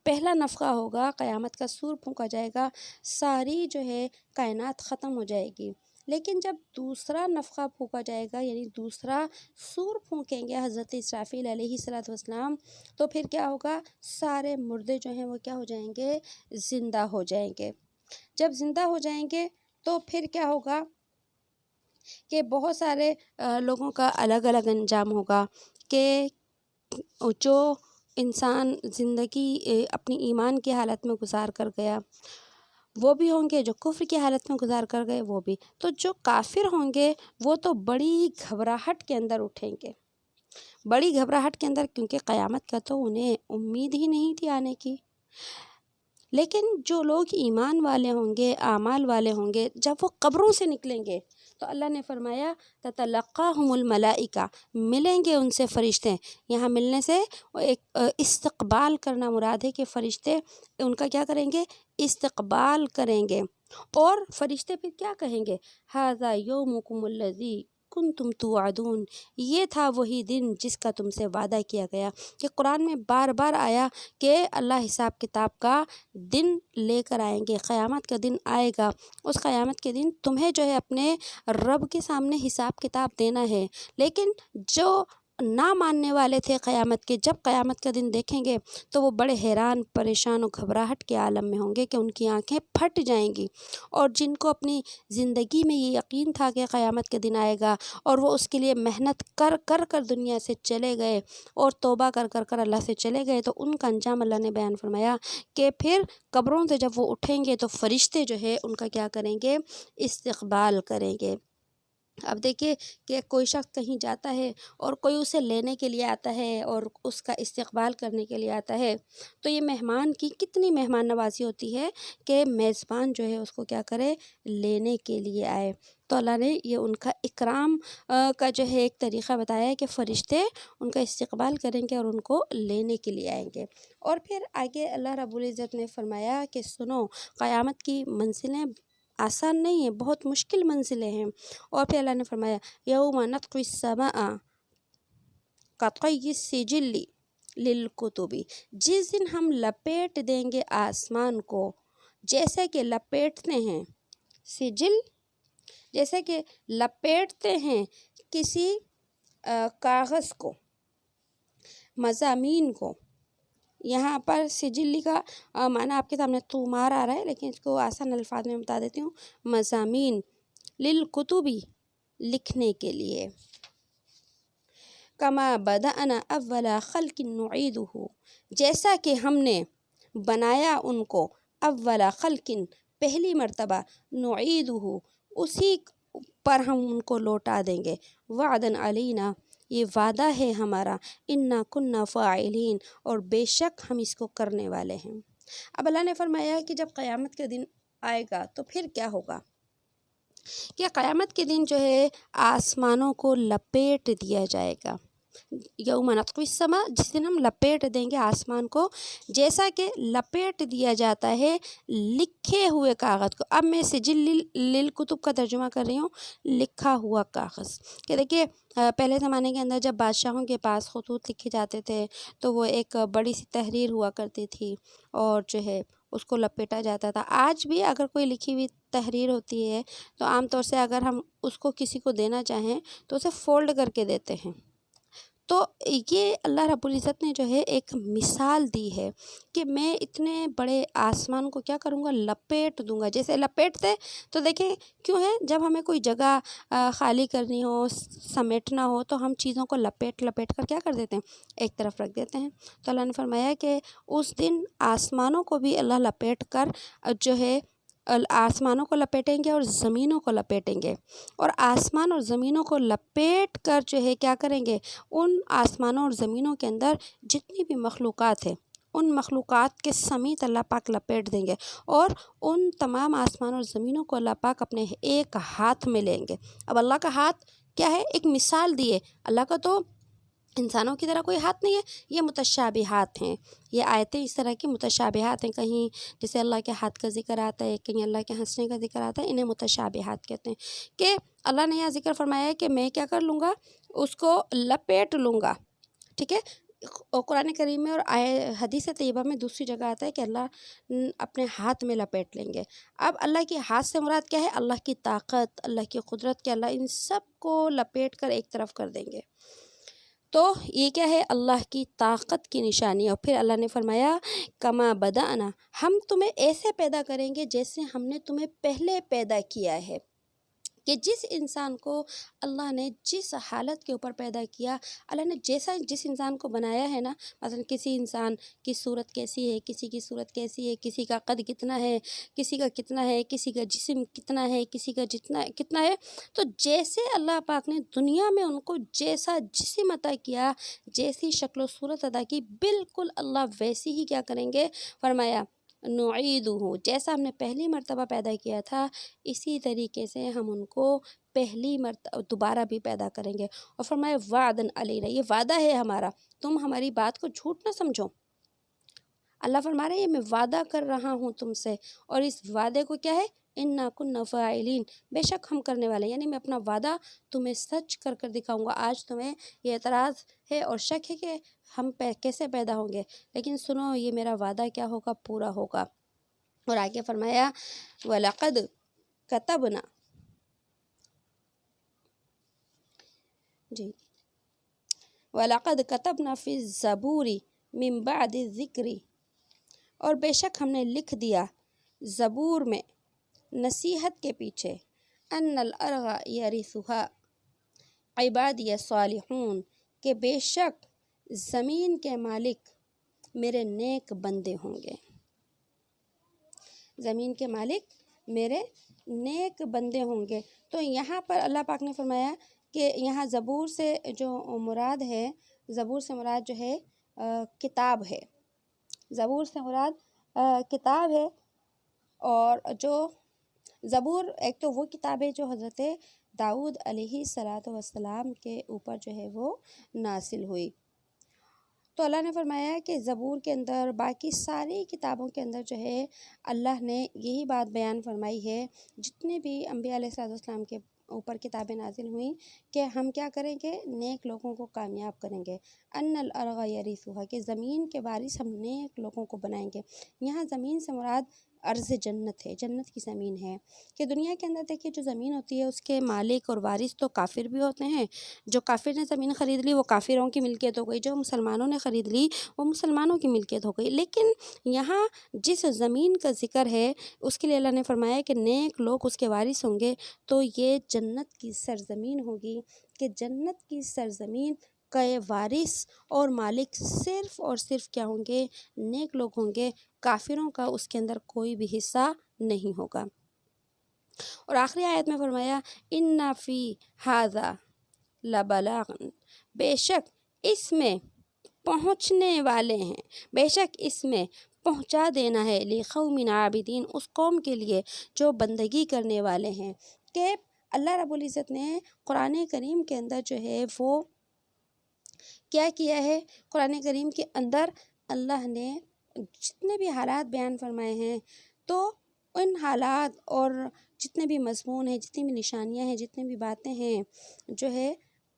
پہلا نفخہ ہوگا، قیامت کا سور پھونکا جائے گا، ساری جو ہے کائنات ختم ہو جائے گی، لیکن جب دوسرا نفخہ پھونکا جائے گا، یعنی دوسرا سور پھونکیں گے حضرت اسرافیل علیہ السلام، تو پھر کیا ہوگا، سارے مردے جو ہیں وہ کیا ہو جائیں گے، زندہ ہو جائیں گے۔ جب زندہ ہو جائیں گے تو پھر کیا ہوگا کہ بہت سارے لوگوں کا الگ الگ انجام ہوگا، کہ جو انسان زندگی اپنی ایمان کی حالت میں گزار کر گیا وہ بھی ہوں گے، جو کفر کی حالت میں گزار کر گئے وہ بھی، تو جو کافر ہوں گے وہ تو بڑی گھبراہٹ کے اندر اٹھیں گے، بڑی گھبراہٹ کے اندر، کیونکہ قیامت کا تو انہیں امید ہی نہیں تھی آنے کی۔ لیکن جو لوگ ایمان والے ہوں گے، اعمال والے ہوں گے، جب وہ قبروں سے نکلیں گے تو اللہ نے فرمایا تتلقاہم الملائکہ، ملیں گے ان سے فرشتے۔ یہاں ملنے سے ایک استقبال کرنا مراد ہے کہ فرشتے ان کا کیا کریں گے؟ استقبال کریں گے۔ اور فرشتے پھر کیا کہیں گے؟ ھذا یومکم الذی کنتم توعدون، یہ تھا وہی دن جس کا تم سے وعدہ کیا گیا۔ کہ قرآن میں بار بار آیا کہ اللہ حساب کتاب کا دن لے کر آئیں گے، قیامت کا دن آئے گا۔ اس قیامت کے دن تمہیں جو ہے اپنے رب کے سامنے حساب کتاب دینا ہے۔ لیکن جو نہ ماننے والے تھے قیامت کے، جب قیامت کا دن دیکھیں گے تو وہ بڑے حیران، پریشان و گھبراہٹ کے عالم میں ہوں گے کہ ان کی آنکھیں پھٹ جائیں گی۔ اور جن کو اپنی زندگی میں یہ یقین تھا کہ قیامت کے دن آئے گا اور وہ اس کے لیے محنت کر کر دنیا سے چلے گئے اور توبہ کر اللہ سے چلے گئے، تو ان کا انجام اللہ نے بیان فرمایا کہ پھر قبروں سے جب وہ اٹھیں گے تو فرشتے جو ہے ان کا کیا کریں گے؟ استقبال کریں گے۔ اب دیکھیے کہ کوئی شخص کہیں جاتا ہے اور کوئی اسے لینے کے لیے آتا ہے اور اس کا استقبال کرنے کے لیے آتا ہے، تو یہ مہمان کی کتنی مہمان نوازی ہوتی ہے کہ میزبان جو ہے اس کو کیا کرے؟ لینے کے لیے آئے۔ تو اللہ نے یہ ان کا اکرام کا جو ہے ایک طریقہ بتایا ہے کہ فرشتے ان کا استقبال کریں گے اور ان کو لینے کے لیے آئیں گے۔ اور پھر آگے اللہ رب العزت نے فرمایا کہ سنو، قیامت کی منزلیں آسان نہیں ہیں، بہت مشکل منزلیں ہیں۔ اور پھر اللہ نے فرمایا یوم نطوی السماء کطی السجل للکتب، جس دن ہم لپیٹ دیں گے آسمان کو جیسے کہ لپیٹتے ہیں سجل، جیسے کہ لپیٹتے ہیں کسی کاغذ کو، مضامین کو۔ یہاں پر سجل کا معنی آپ کے سامنے طومار آ رہا ہے، لیکن اس کو آسان الفاظ میں بتا دیتی ہوں، مضامین، للکتبی، لکھنے کے لیے۔ کما بدأنا اول خلق نعیدہ، جیسا کہ ہم نے بنایا ان کو، اول خلق، پہلی مرتبہ، نعیدہ، اسی پر ہم ان کو لوٹا دیں گے، وعدن علینا، یہ وعدہ ہے ہمارا، انا کننا فاعلین، اور بے شک ہم اس کو کرنے والے ہیں۔ اب اللہ نے فرمایا کہ جب قیامت کے دن آئے گا تو پھر کیا ہوگا؟ کہ قیامت کے دن جو ہے آسمانوں کو لپیٹ دیا جائے گا۔ یوم نطوی السماء، جس دن ہم لپیٹ دیں گے آسمان کو جیسا کہ لپیٹ دیا جاتا ہے لکھے ہوئے کاغذ کو۔ اب میں سجل للکتب کا ترجمہ کر رہی ہوں، لکھا ہوا کاغذ۔ کہ دیکھیے پہلے زمانے کے اندر جب بادشاہوں کے پاس خطوط لکھے جاتے تھے تو وہ ایک بڑی سی تحریر ہوا کرتی تھی اور جو ہے اس کو لپیٹا جاتا تھا۔ آج بھی اگر کوئی لکھی ہوئی تحریر ہوتی ہے تو عام طور سے اگر ہم اس کو کسی کو دینا چاہیں تو اسے فولڈ کر کے دیتے ہیں۔ تو یہ اللہ رب العزت نے جو ہے ایک مثال دی ہے کہ میں اتنے بڑے آسمان کو کیا کروں گا؟ لپیٹ دوں گا۔ جیسے لپیٹتے تو دیکھیں کیوں ہے، جب ہمیں کوئی جگہ خالی کرنی ہو، سمیٹنا ہو، تو ہم چیزوں کو لپیٹ کر کیا کر دیتے ہیں؟ ایک طرف رکھ دیتے ہیں۔ تو اللہ نے فرمایا کہ اس دن آسمانوں کو بھی اللہ لپیٹ کر جو ہے آسمانوں کو لپیٹیں گے اور زمینوں کو لپیٹیں گے، اور آسمان اور زمینوں کو لپیٹ کر جو ہے کیا کریں گے؟ ان آسمانوں اور زمینوں کے اندر جتنی بھی مخلوقات ہیں ان مخلوقات کے سمیت اللہ پاک لپیٹ دیں گے، اور ان تمام آسمان اور زمینوں کو اللہ پاک اپنے ایک ہاتھ میں لیں گے۔ اب اللہ کا ہاتھ کیا ہے؟ ایک مثال دی ہے۔ اللہ کا تو انسانوں کی طرح کوئی ہاتھ نہیں ہے، یہ متشابہات ہیں، یہ آیتیں اس طرح کی متشابہات ہیں۔ کہیں جیسے اللہ کے ہاتھ کا ذکر آتا ہے، کہیں اللہ کے ہنسنے کا ذکر آتا ہے، انہیں متشابہات کہتے ہیں۔ کہ اللہ نے یہاں ذکر فرمایا ہے کہ میں کیا کر لوں گا؟ اس کو لپیٹ لوں گا، ٹھیک ہے۔ قرآن کریم میں اور حدیث طیبہ میں دوسری جگہ آتا ہے کہ اللہ اپنے ہاتھ میں لپیٹ لیں گے۔ اب اللہ کے ہاتھ سے مراد کیا ہے؟ اللہ کی طاقت، اللہ کی قدرت، کہ اللہ ان سب کو لپیٹ کر ایک طرف کر دیں گے۔ تو یہ کیا ہے؟ اللہ کی طاقت کی نشانی۔ اور پھر اللہ نے فرمایا کما بدأنا، ہم تمہیں ایسے پیدا کریں گے جیسے ہم نے تمہیں پہلے پیدا کیا ہے۔ کہ جس انسان کو اللہ نے جس حالت کے اوپر پیدا کیا، اللہ نے جس انسان کو بنایا ہے نا، مثلا کسی انسان کی صورت کیسی ہے، کسی کی صورت کیسی ہے، کسی کا قد کتنا ہے، کسی کا کتنا ہے، کسی کا جسم کتنا ہے، کسی کا کتنا ہے، تو جیسے اللہ پاک نے دنیا میں ان کو جیسا جسم عطا کیا، جیسی شکل و صورت ادا کی، بالکل اللہ ویسی ہی کیا کریں گے؟ فرمایا نعیدہ، جیسا ہم نے پہلی مرتبہ پیدا کیا تھا اسی طریقے سے ہم ان کو پہلی مرتبہ دوبارہ بھی پیدا کریں گے۔ اور فرمایا وعدن علینا، یہ وعدہ ہے ہمارا، تم ہماری بات کو جھوٹ نہ سمجھو۔ اللہ فرما رہے ہیں میں وعدہ کر رہا ہوں تم سے، اور اس وعدے کو کیا ہے، انا کنا فاعلین، بے شک ہم کرنے والے، یعنی میں اپنا وعدہ تمہیں سچ کر کر دکھاؤں گا۔ آج تمہیں یہ اعتراض ہے اور شک ہے کہ ہم کیسے پیدا ہوں گے، لیکن سنو یہ میرا وعدہ کیا ہوگا، پورا ہوگا۔ اور آگے فرمایا وَلَقَدْ كَتَبْنَا، جی وَلَقَدْ كَتَبْنَا فِي الزَّبُورِ مِن بَعْدِ الذِّكْرِ، اور بے شک ہم نے لکھ دیا زبور میں نصیحت کے پیچھے، ان الارض یرثها عبادی الصالحون، کہ بے شک زمین کے مالک میرے نیک بندے ہوں گے، زمین کے مالک میرے نیک بندے ہوں گے۔ تو یہاں پر اللہ پاک نے فرمایا کہ یہاں زبور سے جو مراد ہے، زبور سے مراد جو ہے کتاب ہے، زبور سے مراد کتاب ہے۔ اور جو زبور ایک تو وہ کتاب ہے جو حضرت داؤد علیہ السلام کے اوپر جو ہے وہ نازل ہوئی۔ تو اللہ نے فرمایا کہ زبور کے اندر، باقی ساری کتابوں کے اندر جو ہے اللہ نے یہی بات بیان فرمائی ہے، جتنے بھی انبیاء علیہ السلام کے اوپر کتابیں نازل ہوئیں، کہ ہم کیا کریں گے، نیک لوگوں کو کامیاب کریں گے، ان الارض یرثها، کہ زمین کے وارث ہم نیک لوگوں کو بنائیں گے۔ یہاں زمین سے مراد ارض جنت ہے، جنت کی زمین ہے، کہ دنیا کے اندر دیکھیے جو زمین ہوتی ہے اس کے مالک اور وارث تو کافر بھی ہوتے ہیں، جو کافر نے زمین خرید لی وہ کافروں کی ملکیت ہو گئی، جو مسلمانوں نے خرید لی وہ مسلمانوں کی ملکیت ہو گئی۔ لیکن یہاں جس زمین کا ذکر ہے اس کے لیے اللہ نے فرمایا کہ نیک لوگ اس کے وارث ہوں گے، تو یہ جنت کی سرزمین ہوگی، کہ جنت کی سرزمین کا وارث اور مالک صرف اور صرف کیا ہوں گے، نیک لوگ ہوں گے، کافروں کا اس کے اندر کوئی بھی حصہ نہیں ہوگا۔ اور آخری آیت میں فرمایا اِنَّ فِي هَذَا لَبَلَاغًا، بے شک اس میں پہنچنے والے ہیں، بے شک اس میں پہنچا دینا ہے، لِقَوْمٍ عَابِدِينَ، اس قوم کے لیے جو بندگی کرنے والے ہیں۔ کہ اللہ رب العزت نے قرآن کریم کے اندر جو ہے وہ کیا کیا ہے، قرآن کریم کے اندر اللہ نے جتنے بھی حالات بیان فرمائے ہیں، تو ان حالات اور جتنے بھی مضمون ہیں، جتنی بھی نشانیاں ہیں، جتنے بھی باتیں ہیں، جو ہے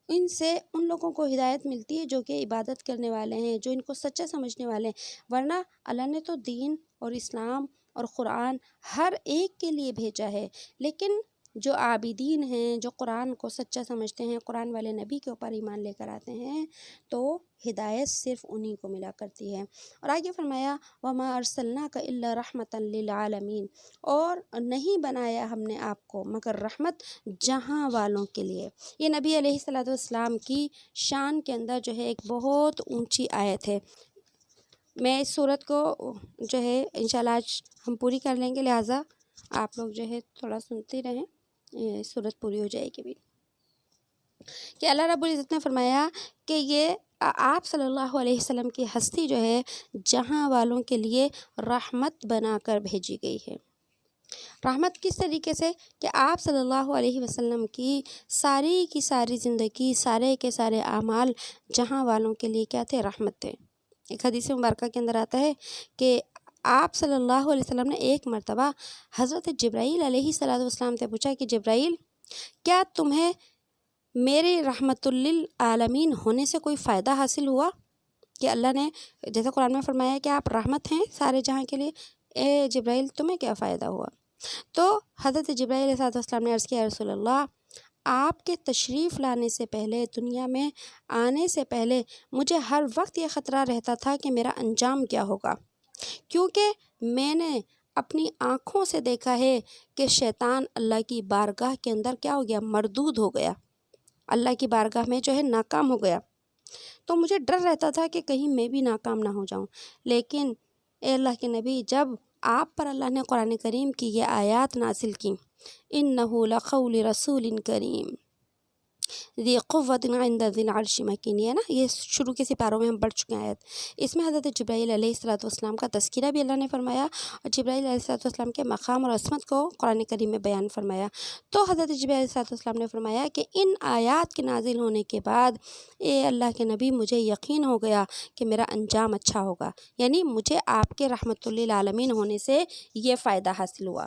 ان سے ان لوگوں کو ہدایت ملتی ہے جو کہ عبادت کرنے والے ہیں، جو ان کو سچا سمجھنے والے ہیں۔ ورنہ اللہ نے تو دین اور اسلام اور قرآن ہر ایک کے لیے بھیجا ہے، لیکن جو عابدین ہیں، جو قرآن کو سچا سمجھتے ہیں، قرآن والے نبی کے اوپر ایمان لے کر آتے ہیں، تو ہدایت صرف انہی کو ملا کرتی ہے۔ اور آگے فرمایا وَمَا أَرْسَلْنَاكَ إِلَّا رَحْمَةً لِّلْعَالَمِينَ، اور نہیں بنایا ہم نے آپ کو مگر رحمت جہاں والوں کے لیے۔ یہ نبی علیہ السلام کی شان کے اندر جو ہے ایک بہت اونچی آیت ہے۔ میں اس صورت کو جو ہے انشاءاللہ آج ہم پوری کر لیں گے، لہٰذا آپ لوگ جو ہے تھوڑا سنتے رہیں، یہ صورت پوری ہو جائے گی بھی۔ کہ اللہ رب العزت نے فرمایا کہ یہ آپ صلی اللہ علیہ وسلم کی ہستی جو ہے جہاں والوں کے لیے رحمت بنا کر بھیجی گئی ہے۔ رحمت کس طریقے سے، کہ آپ صلی اللہ علیہ وسلم کی ساری زندگی، سارے کے سارے اعمال جہاں والوں کے لیے کیا تھے، رحمت تھے۔ ایک حدیث مبارکہ کے اندر آتا ہے کہ آپ صلی اللہ علیہ وسلم نے ایک مرتبہ حضرت جبرائیل علیہ السلام سے پوچھا کہ جبرائیل، کیا تمہیں میرے رحمت للعالمین ہونے سے کوئی فائدہ حاصل ہوا؟ کہ اللہ نے جیسے قرآن میں فرمایا کہ آپ رحمت ہیں سارے جہاں کے لیے، اے جبرائیل تمہیں کیا فائدہ ہوا؟ تو حضرت جبرائیل علیہ السلام نے عرض کیا یا رسول اللہ، آپ کے تشریف لانے سے پہلے، دنیا میں آنے سے پہلے مجھے ہر وقت یہ خطرہ رہتا تھا کہ میرا انجام کیا ہوگا، کیونکہ میں نے اپنی آنکھوں سے دیکھا ہے کہ شیطان اللہ کی بارگاہ کے اندر کیا ہو گیا، مردود ہو گیا، اللہ کی بارگاہ میں جو ہے ناکام ہو گیا۔ تو مجھے ڈر رہتا تھا کہ کہیں میں بھی ناکام نہ ہو جاؤں۔ لیکن اے اللہ کے نبی، جب آپ پر اللہ نے قرآن کریم کی یہ آیات نازل کی، اِنَّهُ لَقَوْلِ رَسُولٍ کریم، ذی قوت عند ذی العرش مکین، یہ نا یہ شروع کے سپاروں میں ہم پڑھ چکے ہیں آیت۔ اس میں حضرت جبرائیل علیہ السلام کا تذکرہ بھی اللہ نے فرمایا، اور جبرائیل علیہ السلام کے مقام اور عصمت کو قرآن کریم میں بیان فرمایا۔ تو حضرت جبرائیل علیہ السلام نے فرمایا کہ ان آیات کے نازل ہونے کے بعد اے اللہ کے نبی مجھے یقین ہو گیا کہ میرا انجام اچھا ہوگا، یعنی مجھے آپ کے رحمت للعالمین ہونے سے یہ فائدہ حاصل ہوا۔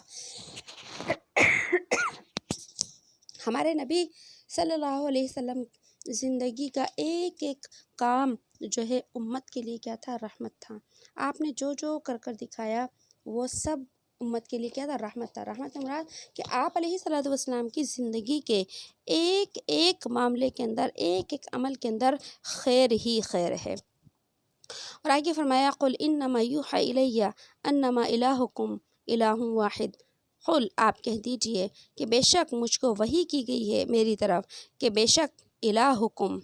ہمارے نبی صلی اللہ علیہ وسلم زندگی کا ایک ایک کام جو ہے امت کے لیے کیا تھا؟ رحمت تھا۔ آپ نے جو جو کر کر دکھایا وہ سب امت کے لیے کیا تھا؟ رحمت تھا۔ رحمت مراد کہ آپ علیہ الصلوۃ والسلام کی زندگی کے ایک ایک معاملے کے اندر، ایک ایک عمل کے اندر خیر ہی خیر ہے۔ اور آگے فرمایا قل انما یوحی الی انما الہکم الہ واحد، قل آپ کہہ دیجئے کہ بے شک مجھ کو وحی کی گئی ہے میری طرف کہ بے شک الہکم،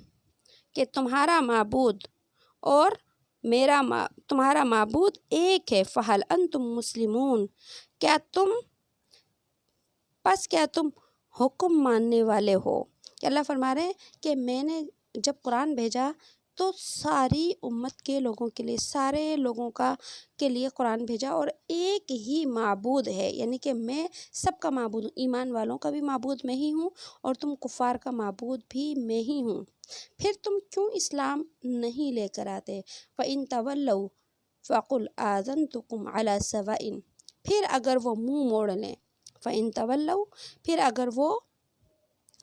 کہ تمہارا معبود اور تمہارا معبود ایک ہے، فہل انتم مسلمون، کیا تم حکم ماننے والے ہو؟ کہ اللہ فرما رہے ہیں کہ میں نے جب قرآن بھیجا تو ساری امت کے لوگوں کے لیے، سارے لوگوں کے لیے قرآن بھیجا، اور ایک ہی معبود ہے، یعنی کہ میں سب کا معبود ہوں، ایمان والوں کا بھی معبود میں ہی ہوں اور تم کفار کا معبود بھی میں ہی ہوں، پھر تم کیوں اسلام نہیں لے کر آتے؟ فَإِن تَوَلَّوْا فَقُلْ آذَنْتُكُمْ عَلَى سَوَاءٍ، پھر اگر وہ منہ موڑ لیں، فَإِن تَوَلَّوْا، پھر اگر وہ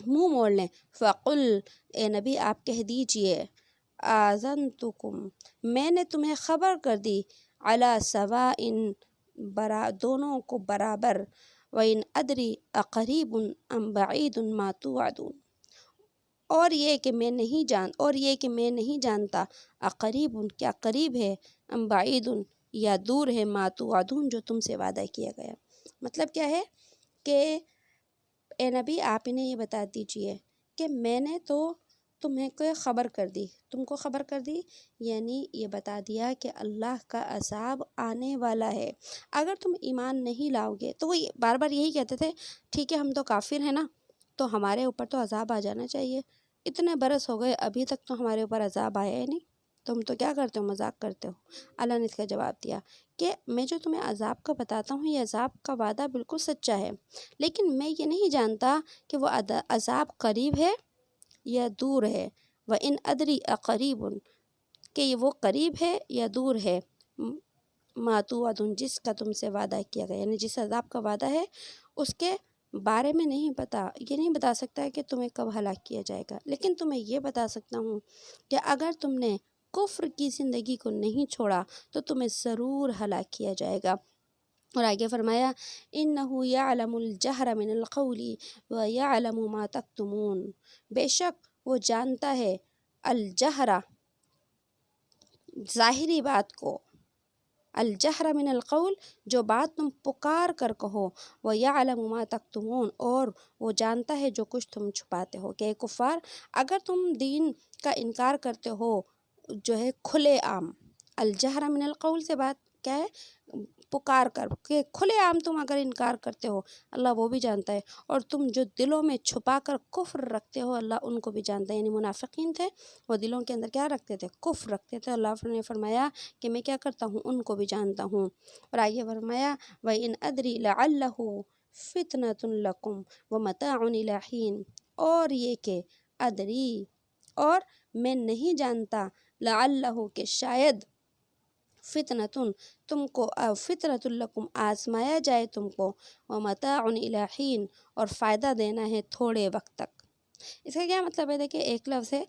منہ موڑ لیں، فَقُلْ، اے نبی آپ کہہ دیجئے، آذَنْتُكُمْ، میں نے تمہیں خبر کر دی، عَلَى سَوَاءٍ، دونوں کو برابر، وَإِنْ أَدْرِي أَقَرِيبٌ أَمْ بَعِيدٌ مَا تُوعَدُونَ، اور یہ کہ میں نہیں جانتا، اقریب کیا قریب ہے، ام بعید یا دور ہے، ما توعدون جو تم سے وعدہ کیا گیا۔ مطلب کیا ہے کہ اے نبی آپ انہیں یہ بتا دیجئے کہ میں نے تو تمہیں کو خبر کر دی، تم کو خبر کر دی، یعنی یہ بتا دیا کہ اللہ کا عذاب آنے والا ہے اگر تم ایمان نہیں لاؤ گے۔ تو وہ بار بار یہی کہتے تھے، ٹھیک ہے ہم تو کافر ہیں نا، تو ہمارے اوپر تو عذاب آ جانا چاہیے، اتنے برس ہو گئے ابھی تک تو ہمارے اوپر عذاب آیا ہی نہیں، تم تو کیا کرتے ہو، مذاق کرتے ہو۔ اللہ نے اس کا جواب دیا کہ میں جو تمہیں عذاب کا بتاتا ہوں، یہ عذاب کا وعدہ بالکل سچا ہے، لیکن میں یہ نہیں جانتا کہ وہ عذاب قریب ہے یا دور ہے۔ وَإِنْ أَدْرِي أَقَرِيبٌ، کہ وہ قریب ہے یا دور ہے، مَا تُوعَدُونَ جس کا تم سے وعدہ کیا گیا، یعنی جس عذاب کا وعدہ ہے اس کے بارے میں نہیں پتا، یہ نہیں بتا سکتا ہے کہ تمہیں کب ہلاک کیا جائے گا، لیکن تمہیں یہ بتا سکتا ہوں کہ اگر تم نے کفر کی زندگی کو نہیں چھوڑا تو تمہیں ضرور ہلاک کیا جائے گا۔ اور آگے فرمایا اِنَّهُ يَعْلَمُ الْجَهْرَ مِنَ الْقَوْلِ وَيَعْلَمُ مَا تَكْتُمُونَ، بے شک وہ جانتا ہے الجہرہ، ظاہری بات کو، الجہر من القول، جو بات تم پکار کر کہو، وَيَعْلَمُ مَا تَكْتُمُونَ، اور وہ جانتا ہے جو کچھ تم چھپاتے ہو۔ کہ کفار اگر تم دین کا انکار کرتے ہو جو ہے کھلے عام، الجہر من القول سے بات کیا ہے، پکار کر، کہ کھلے عام تم اگر انکار کرتے ہو اللہ وہ بھی جانتا ہے، اور تم جو دلوں میں چھپا کر کفر رکھتے ہو اللہ ان کو بھی جانتا ہے۔ یعنی منافقین تھے وہ دلوں کے اندر کیا رکھتے تھے، کفر رکھتے تھے، اللہ نے فرمایا کہ میں کیا کرتا ہوں ان کو بھی جانتا ہوں۔ اور آگے فرمایا وَإِنْ أَدْرِي لَعَلَّهُ فِتْنَةٌ لَكُمْ وَمَتَاعٌ إِلَىٰ حِينٍ، اور یہ کہ ادری، اور میں نہیں جانتا، لعلہ کہ شاید، فتنتن تم کو، فطرۃ لکم آزمایا جائے تم کو، ومتاع الی حین اور فائدہ دینا ہے تھوڑے وقت تک۔ اس کا کیا مطلب ہے؟ دیکھیں ایک لفظ ہے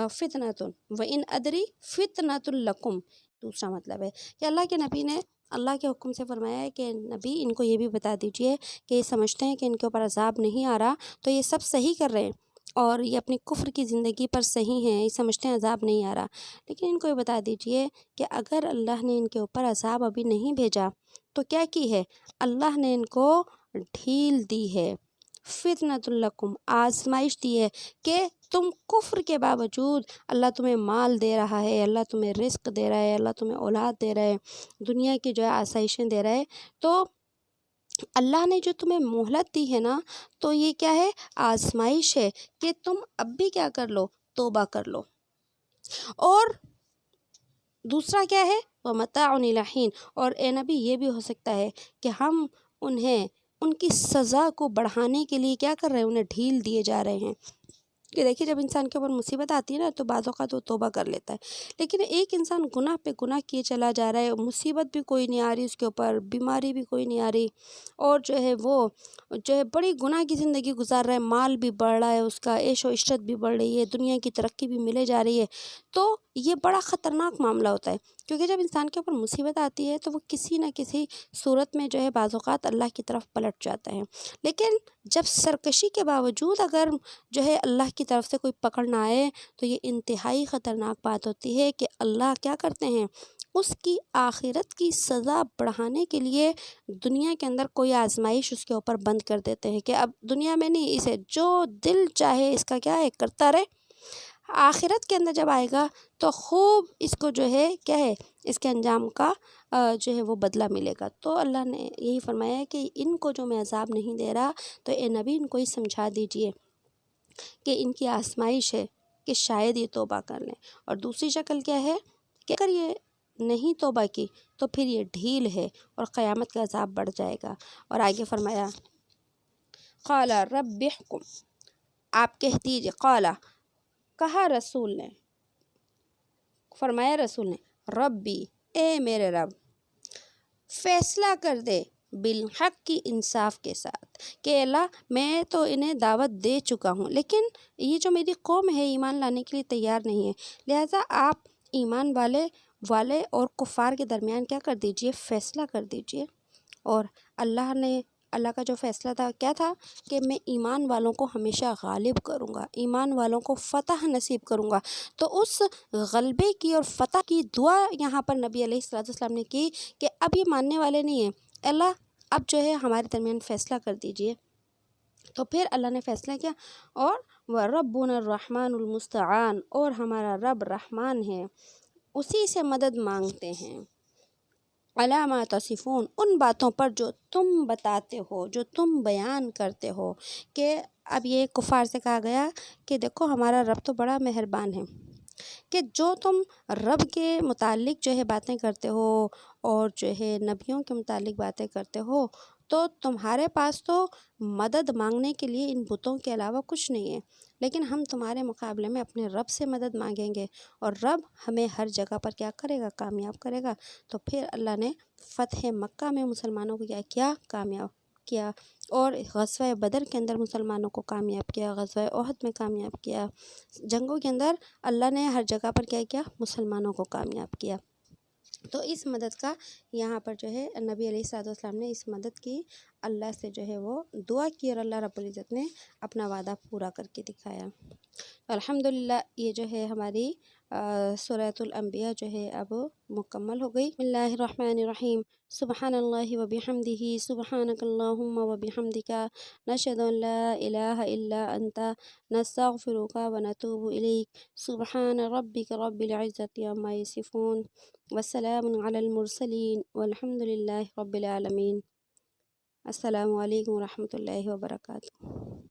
فتنتن، وَإِنْ أَدْرِي فِتْنَةٌ لَكُمْ، دوسرا مطلب ہے کہ اللہ کے نبی نے اللہ کے حکم سے فرمایا ہے کہ نبی ان کو یہ بھی بتا دیجئے کہ یہ سمجھتے ہیں کہ ان کے اوپر عذاب نہیں آ رہا تو یہ سب صحیح کر رہے ہیں اور یہ اپنی کفر کی زندگی پر صحیح ہیں، یہ سمجھتے ہیں عذاب نہیں آ رہا، لیکن ان کو یہ بتا دیجئے کہ اگر اللہ نے ان کے اوپر عذاب ابھی نہیں بھیجا تو کیا کی ہے، اللہ نے ان کو ڈھیل دی ہے، فتنۃ لکم آزمائش دی ہے، کہ تم کفر کے باوجود اللہ تمہیں مال دے رہا ہے، اللہ تمہیں رزق دے رہا ہے، اللہ تمہیں اولاد دے رہا ہے، دنیا کی جو ہے آسائشیں دے رہا ہے، تو اللہ نے جو تمہیں مہلت دی ہے نا، تو یہ کیا ہے؟ آزمائش ہے کہ تم اب بھی کیا کر لو؟ توبہ کر لو۔ اور دوسرا کیا ہے؟ وَمَتَاعٌ إِلَىٰ حِينٍ، اور اے نبی یہ بھی ہو سکتا ہے کہ ہم انہیں ان کی سزا کو بڑھانے کے لیے کیا کر رہے ہیں؟ انہیں ڈھیل دیے جا رہے ہیں۔ کہ دیکھیے جب انسان کے اوپر مصیبت آتی ہے نا تو بعض اوقات وہ توبہ کر لیتا ہے، لیکن ایک انسان گناہ پہ گناہ کیے چلا جا رہا ہے، مصیبت بھی کوئی نہیں آ رہی اس کے اوپر، بیماری بھی کوئی نہیں آ رہی، اور جو ہے وہ جو ہے بڑی گناہ کی زندگی گزار رہا ہے، مال بھی بڑھ رہا ہے، اس کا عیش و عشرت بھی بڑھ رہی ہے، دنیا کی ترقی بھی ملے جا رہی ہے، تو یہ بڑا خطرناک معاملہ ہوتا ہے، کیونکہ جب انسان کے اوپر مصیبت آتی ہے تو وہ کسی نہ کسی صورت میں جو ہے بعض اوقات اللہ کی طرف پلٹ جاتا ہے۔ لیکن جب سرکشی کے باوجود اگر جو ہے اللہ کی طرف سے کوئی پکڑ نہ آئے تو یہ انتہائی خطرناک بات ہوتی ہے کہ اللہ کیا کرتے ہیں؟ اس کی آخرت کی سزا بڑھانے کے لیے دنیا کے اندر کوئی آزمائش اس کے اوپر بند کر دیتے ہیں کہ اب دنیا میں نہیں، اسے جو دل چاہے اس کا کیا ہے کرتا رہے، آخرت کے اندر جب آئے گا تو خوب اس کو جو ہے کیا ہے اس کے انجام کا جو ہے وہ بدلہ ملے گا۔ تو اللہ نے یہی فرمایا ہے کہ ان کو جو میں عذاب نہیں دے رہا تو اے نبی ان کو ہی سمجھا دیجئے کہ ان کی آزمائش ہے کہ شاید یہ توبہ کر لیں، اور دوسری شکل کیا ہے کہ اگر یہ نہیں توبہ کی تو پھر یہ ڈھیل ہے اور قیامت کا عذاب بڑھ جائے گا۔ اور آگے فرمایا قال رب احکم، آپ کہہ دیجئے، قال کہا رسول نے، فرمایا رسول نے، ربی اے میرے رب، فیصلہ کر دے بالحق کی انصاف کے ساتھ، کہ اللہ میں تو انہیں دعوت دے چکا ہوں لیکن یہ جو میری قوم ہے ایمان لانے کے لیے تیار نہیں ہے، لہٰذا آپ ایمان والے اور کفار کے درمیان کیا کر دیجئے؟ فیصلہ کر دیجئے۔ اور اللہ کا جو فیصلہ تھا کیا تھا؟ کہ میں ایمان والوں کو ہمیشہ غالب کروں گا، ایمان والوں کو فتح نصیب کروں گا۔ تو اس غلبے کی اور فتح کی دعا یہاں پر نبی علیہ السلام نے کی کہ اب یہ ماننے والے نہیں ہیں، اللہ اب جو ہے ہمارے درمیان فیصلہ کر دیجئے۔ تو پھر اللہ نے فیصلہ کیا، اور وَرَبُّنَا الرَّحْمَنُ الْمُسْتَعَانُ، اور ہمارا رب رحمان ہے، اسی سے مدد مانگتے ہیں، عَلَىٰ مَا تَصِفُونَ، ان باتوں پر جو تم بتاتے ہو، جو تم بیان کرتے ہو۔ کہ اب یہ کفار سے کہا گیا کہ دیکھو ہمارا رب تو بڑا مہربان ہے، کہ جو تم رب کے متعلق جو ہے باتیں کرتے ہو اور جو ہے نبیوں کے متعلق باتیں کرتے ہو، تو تمہارے پاس تو مدد مانگنے کے لیے ان بتوں کے علاوہ کچھ نہیں ہے، لیکن ہم تمہارے مقابلے میں اپنے رب سے مدد مانگیں گے اور رب ہمیں ہر جگہ پر کیا کرے گا؟ کامیاب کرے گا۔ تو پھر اللہ نے فتح مکہ میں مسلمانوں کو کیا کامیاب کیا، اور غزوہ بدر کے اندر مسلمانوں کو کامیاب کیا، غزوہ احد میں کامیاب کیا، جنگوں کے اندر اللہ نے ہر جگہ پر کیا کیا؟ مسلمانوں کو کامیاب کیا۔ تو اس مدد کا یہاں پر جو ہے نبی علیہ السلام نے اس مدد کی، اللہ سے جو ہے وہ دعا کی، اور اللہ رب العزت نے اپنا وعدہ پورا کر کے دکھایا۔ الحمدللہ یہ جو ہے ہماری سورۃ الانبیاء جو ہے اب مکمل ہو گئی۔ بسم اللہ الرحمن الرحیم، سبحان اللہ وبحمدہ، سبحانک اللہم وبحمدک، نشہد ان لا الہ الا انت، نستغفرک ونتوب الیک، سبحان ربک رب العزت عما یصفون، والسلام علی المرسلین، والحمد للہ رب العالمین۔ السلام علیکم ورحمۃ اللہ وبرکاتہ۔